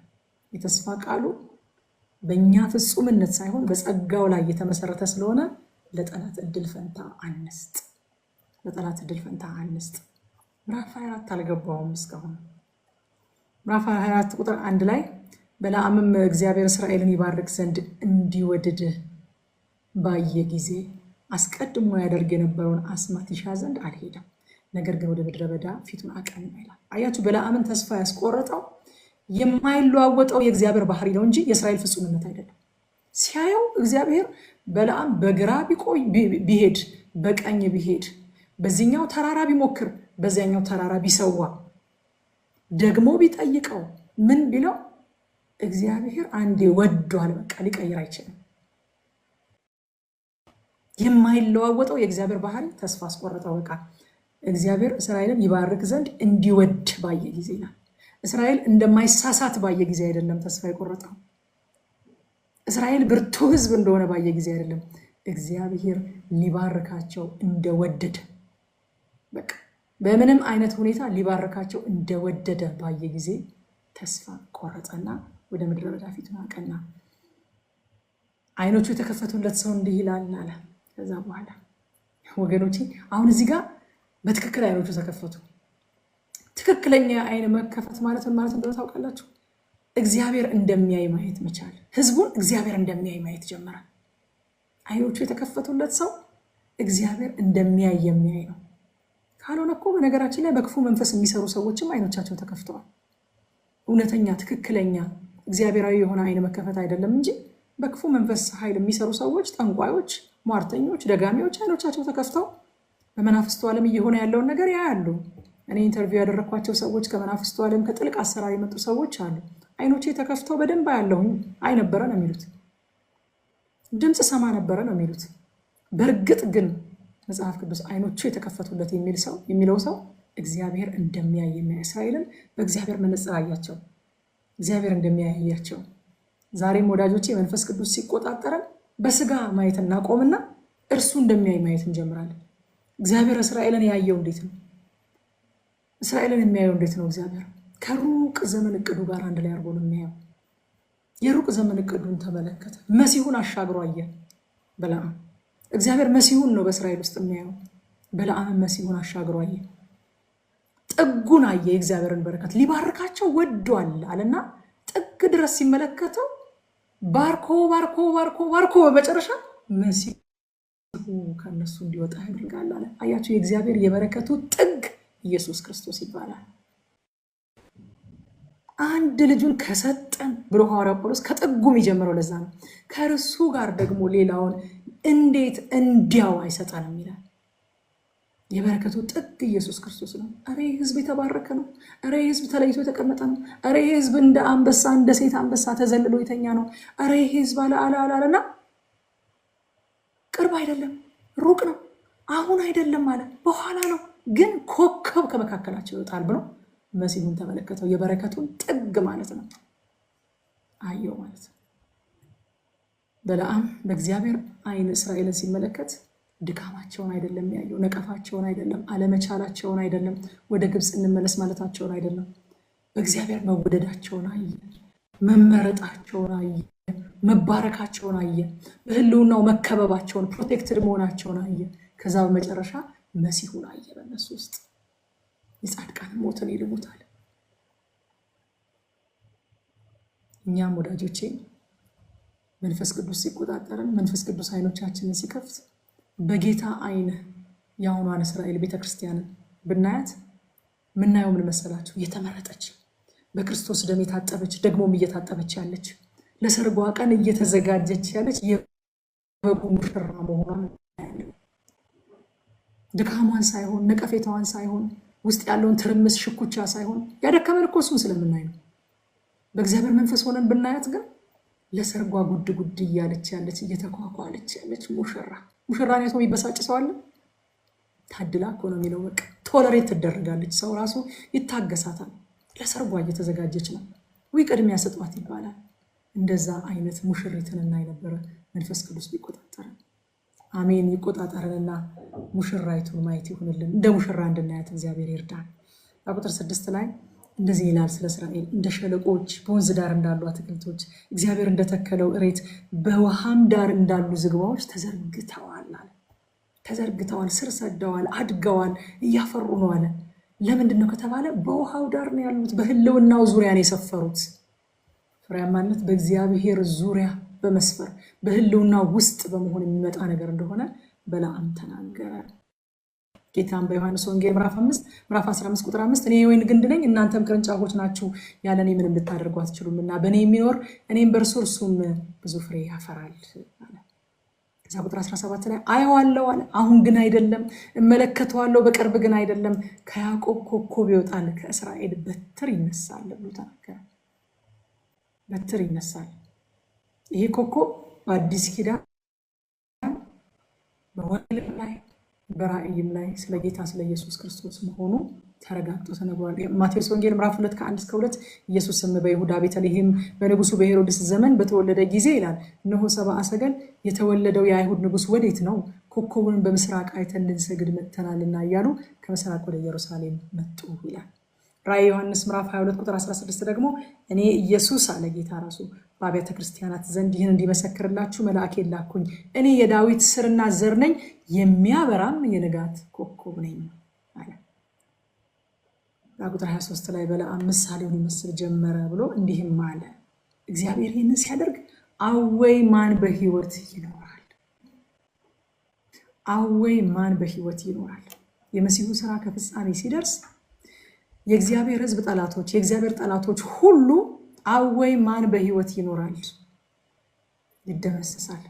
የተስፋ ቃሉ በእኛ ፍጹምነት ሳይሆን በጸጋው ላይ የተመሰረተ ስለሆነ ለጠላት እድል ፈንታ አንስጥ። ምዕራፍ 24 አልገባውም እስካሁን። ምዕራፍ 24 ቁጥር 1 ላይ በለዓምም እግዚአብሔር እስራኤልን ይባርክ ዘንድ እንዲወድድ ባየ ጊዜ አስቀድሞ ያደርግ የነበረውን አስማት ይሻ ዘንድ አልሄደም፣ ነገር ግን ወደ ምድረ በዳ ፊቱን አቀና ይላል። አያችሁ፣ በለዓምን ተስፋ ያስቆረጠው የማይለዋወጠው የእግዚአብሔር ባህሪ ነው እንጂ የእስራኤል ፍጹምነት አይደለም። ሲያየው እግዚአብሔር በለዓም በግራ ቢሄድ በቀኝ ቢሄድ፣ በዚህኛው ተራራ ቢሞክር በዚያኛው ተራራ ቢሰዋ፣ ደግሞ ቢጠይቀው ምን ቢለው እግዚአብሔር አንዴ ወዷል፣ በቃ ሊቀይር አይችልም። የማይለዋወጠው የእግዚአብሔር ባህሪ ተስፋ አስቆረጠው። በቃ እግዚአብሔር እስራኤልን ይባርክ ዘንድ እንዲወድ ባየ ጊዜ ይላል። እስራኤል እንደማይሳሳት ባየ ጊዜ አይደለም ተስፋ የቆረጠው። እስራኤል ብርቱ ሕዝብ እንደሆነ ባየ ጊዜ አይደለም። እግዚአብሔር ሊባርካቸው እንደወደደ፣ በቃ በምንም አይነት ሁኔታ ሊባርካቸው እንደወደደ ባየ ጊዜ ተስፋ ቆረጠና ወደ ምድረ በዳ ፊቱን አቀና። አይኖቹ የተከፈቱለት ሰው እንዲህ ይላል አለ። ከዛ በኋላ ወገኖቼ አሁን እዚህ ጋር በትክክል አይኖቹ ተከፈቱ። ትክክለኛ አይን መከፈት ማለት እንደሆነ ታውቃላችሁ? እግዚአብሔር እንደሚያይ ማየት መቻል። ህዝቡን እግዚአብሔር እንደሚያይ ማየት ጀመረ። አይኖቹ የተከፈቱለት ሰው እግዚአብሔር እንደሚያይ የሚያይ ነው። ካልሆነ እኮ በነገራችን ላይ በክፉ መንፈስ የሚሰሩ ሰዎችም አይኖቻቸው ተከፍተዋል። እውነተኛ ትክክለኛ እግዚአብሔራዊ የሆነ አይን መከፈት አይደለም እንጂ በክፉ መንፈስ ኃይል የሚሰሩ ሰዎች፣ ጠንቋዮች፣ ሟርተኞች፣ ደጋሚዎች አይኖቻቸው ተከፍተው በመናፍስቱ ዓለም እየሆነ ያለውን ነገር ያያሉ። እኔ ኢንተርቪው ያደረኳቸው ሰዎች ከመናፍስቱ ዓለም ከጥልቅ አሰራር የመጡ ሰዎች አሉ። አይኖቼ ተከፍተው በደንብ ያለሁኝ አይ ነበረ ነው የሚሉት። ድምፅ ሰማ ነበረ ነው የሚሉት። በእርግጥ ግን መጽሐፍ ቅዱስ አይኖቹ የተከፈቱለት የሚለው ሰው እግዚአብሔር እንደሚያይ የሚያይ፣ እስራኤልን በእግዚአብሔር መነጽር አያቸው፣ እግዚአብሔር እንደሚያያቸው። ዛሬም ወዳጆቼ መንፈስ ቅዱስ ሲቆጣጠረን በስጋ ማየት እናቆምና እርሱ እንደሚያይ ማየት እንጀምራለን። እግዚአብሔር እስራኤልን ያየው እንዴት ነው? እስራኤልን የሚያየው እንዴት ነው? እግዚአብሔር ከሩቅ ዘመን እቅዱ ጋር አንድ ላይ አድርጎ ነው የሚያየው። የሩቅ ዘመን እቅዱን ተመለከተ። መሲሁን አሻግሮ አየ በለዓም። እግዚአብሔር መሲሁን ነው በእስራኤል ውስጥ የሚያየው። በለዓም መሲሁን አሻግሮ አየ፣ ጥጉን አየ። የእግዚአብሔርን በረከት ሊባርካቸው ወዷል አለና ጥግ ድረስ ሲመለከተው ባርኮ ባርኮ ባርኮ ባርኮ በመጨረሻ መሲሁ ከነሱ እንዲወጣ ያደርጋል አለ። አያችሁ፣ የእግዚአብሔር የበረከቱ ጥግ ኢየሱስ ክርስቶስ ይባላል። አንድ ልጁን ከሰጠን ብሎ ሐዋርያው ጳውሎስ ከጥጉ የሚጀምረው ለዛ ነው። ከእርሱ ጋር ደግሞ ሌላውን እንዴት እንዲያው አይሰጠንም ይላል። የበረከቱ ጥግ ኢየሱስ ክርስቶስ ነው። አሬ ህዝብ የተባረከ ነው። አሬ ህዝብ ተለይቶ የተቀመጠ ነው። አሬ ህዝብ እንደ አንበሳ እንደ ሴት አንበሳ ተዘልሎ የተኛ ነው። አሬ ህዝብ አለና ቅርብ አይደለም፣ ሩቅ ነው፣ አሁን አይደለም አለ፣ በኋላ ነው፣ ግን ኮከብ ከመካከላቸው ይወጣል ብሎ መሲሁን ተመለከተው። የበረከቱን ጥግ ማለት ነው አየው ማለት ነው። በለዓም በእግዚአብሔር አይን እስራኤልን ሲመለከት ድካማቸውን አይደለም ያየው፣ ነቀፋቸውን አይደለም፣ አለመቻላቸውን አይደለም፣ ወደ ግብፅ እንመለስ ማለታቸውን አይደለም። በእግዚአብሔር መወደዳቸውን አየ፣ መመረጣቸውን አየ፣ መባረካቸውን አየ፣ በህልውናው መከበባቸውን፣ ፕሮቴክትድ መሆናቸውን አየ። ከዛ በመጨረሻ መሲሁን አየ። በእነሱ ውስጥ የጻድቃን ሞትን ይልሙታል። እኛም ወዳጆቼ መንፈስ ቅዱስ ሲቆጣጠረን መንፈስ ቅዱስ አይኖቻችንን ሲከፍት በጌታ አይን የአሁኗን እስራኤል ቤተክርስቲያንን ብናያት ምናየው ምን መሰላችሁ? የተመረጠች በክርስቶስ ደም የታጠበች ደግሞም እየታጠበች ያለች ለሰርጓ ቀን እየተዘጋጀች ያለች የበጉ ሙሽራ መሆኗን ድካሟን ሳይሆን ነቀፌታዋን ሳይሆን ውስጥ ያለውን ትርምስ ሽኩቻ ሳይሆን ያደከመን እኮ እሱን ስለምናይ ነው። በእግዚአብሔር መንፈስ ሆነን ብናያት ግን ለሰርጓ ጉድ ጉድ እያለች ያለች እየተኳኳለች ያለች ሙሽራን አይቶ የሚበሳጭ ሰው አለ? ታድላ እኮ ነው የሚለው። በቃ ቶለሬት ትደረጋለች። ሰው ራሱ ይታገሳታል። ለሰርጓ እየተዘጋጀች ነው። ቅድሚያ ስጧት ይባላል። እንደዛ አይነት ሙሽሪትን እናይ ነበረ። መንፈስ ቅዱስ ቢቆጣጠረን አሜን። ይቆጣጠረንና ሙሽራይቱን ማየት ይሁንልን። እንደ ሙሽራ እንድናያት እግዚአብሔር ይርዳን። ቁጥር 6 ላይ እንደዚህ ይላል ስለ እስራኤል፣ እንደ ሸለቆች በወንዝ ዳር እንዳሉ አትክልቶች እግዚአብሔር እንደተከለው እሬት በውሃም ዳር እንዳሉ ዝግባዎች ተዘርግተዋል አለ። ተዘርግተዋል፣ ስር ሰደዋል፣ አድገዋል፣ እያፈሩ ነው አለ። ለምንድን ነው ከተባለ በውሃው ዳር ነው ያሉት። በህልውናው ዙሪያ ነው የሰፈሩት። ፍሬያማነት በእግዚአብሔር ዙሪያ በመስፈር በህልውናው ውስጥ በመሆን የሚመጣ ነገር እንደሆነ በለዓም ተናገረ። ጌታም በዮሐንስ ወንጌል ምዕራፍ 15 ቁጥር 5 እኔ የወይን ግንድ ነኝ፣ እናንተም ቅርንጫፎች ናችሁ፣ ያለ እኔ ምንም ልታደርጉ አትችሉም እና በእኔ የሚኖር እኔም በእርሱ እርሱም ብዙ ፍሬ ያፈራል አለ። ከዛ ቁጥር 17 ላይ አየዋለሁ አለ፣ አሁን ግን አይደለም፣ እመለከተዋለሁ፣ በቅርብ ግን አይደለም። ከያዕቆብ ኮከብ ይወጣል፣ ከእስራኤል በትር ይነሳል ብሎ ተናገረ። በትር ይነሳል። ይሄ ኮከብ በአዲስ ኪዳን በወንጌል ላይ በራእይም ላይ ስለ ጌታ ስለ ኢየሱስ ክርስቶስ መሆኑ ተረጋግጦ ተነግሯል። ማቴዎስ ወንጌል ምዕራፍ 2 ከ1-2 ኢየሱስም በይሁዳ ቤተልሔም በንጉሱ በሄሮድስ ዘመን በተወለደ ጊዜ ይላል፣ እነሆ 70 ሰገል የተወለደው የአይሁድ ንጉስ ወዴት ነው? ኮከቡን በምስራቅ አይተን ልንሰግድ መጥተናልና እያሉ ከምስራቅ ወደ ኢየሩሳሌም መጡ ይላል። ራእይ ዮሐንስ ምዕራፍ 22 ቁጥር 16 ደግሞ እኔ ኢየሱስ አለ ጌታ ራሱ በአብያተ ክርስቲያናት ዘንድ ይህን እንዲመሰክርላችሁ መልአኬን ላኩኝ። እኔ የዳዊት ስርና ዘር ነኝ፣ የሚያበራም የንጋት ኮከብ ነኝ አለ። ቁጥር 23 ላይ በለዓም ምሳሌውን ይመስል ጀመረ ብሎ እንዲህም አለ፣ እግዚአብሔር ይህንን ሲያደርግ አወይ ማን በህይወት ይኖራል? አወይ ማን በህይወት ይኖራል? የመሲሁ ስራ ከፍጻሜ ሲደርስ የእግዚአብሔር ሕዝብ ጠላቶች፣ የእግዚአብሔር ጠላቶች ሁሉ አወይ ማን በህይወት ይኖራል? ይደመሰሳል።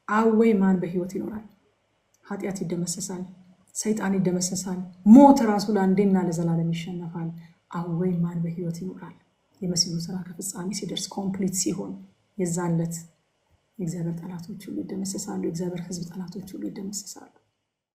አወይ ማን በህይወት ይኖራል? ኃጢአት ይደመሰሳል፣ ሰይጣን ይደመሰሳል፣ ሞት ራሱ ለአንዴና ለዘላለም ይሸነፋል። አወይ ማን በህይወት ይኖራል? የመሲሁ ስራ ከፍጻሜ ሲደርስ ኮምፕሊት ሲሆን የዛን ዕለት የእግዚአብሔር ጠላቶች ሁሉ ይደመሰሳሉ፣ የእግዚአብሔር ሕዝብ ጠላቶች ሁሉ ይደመሰሳሉ።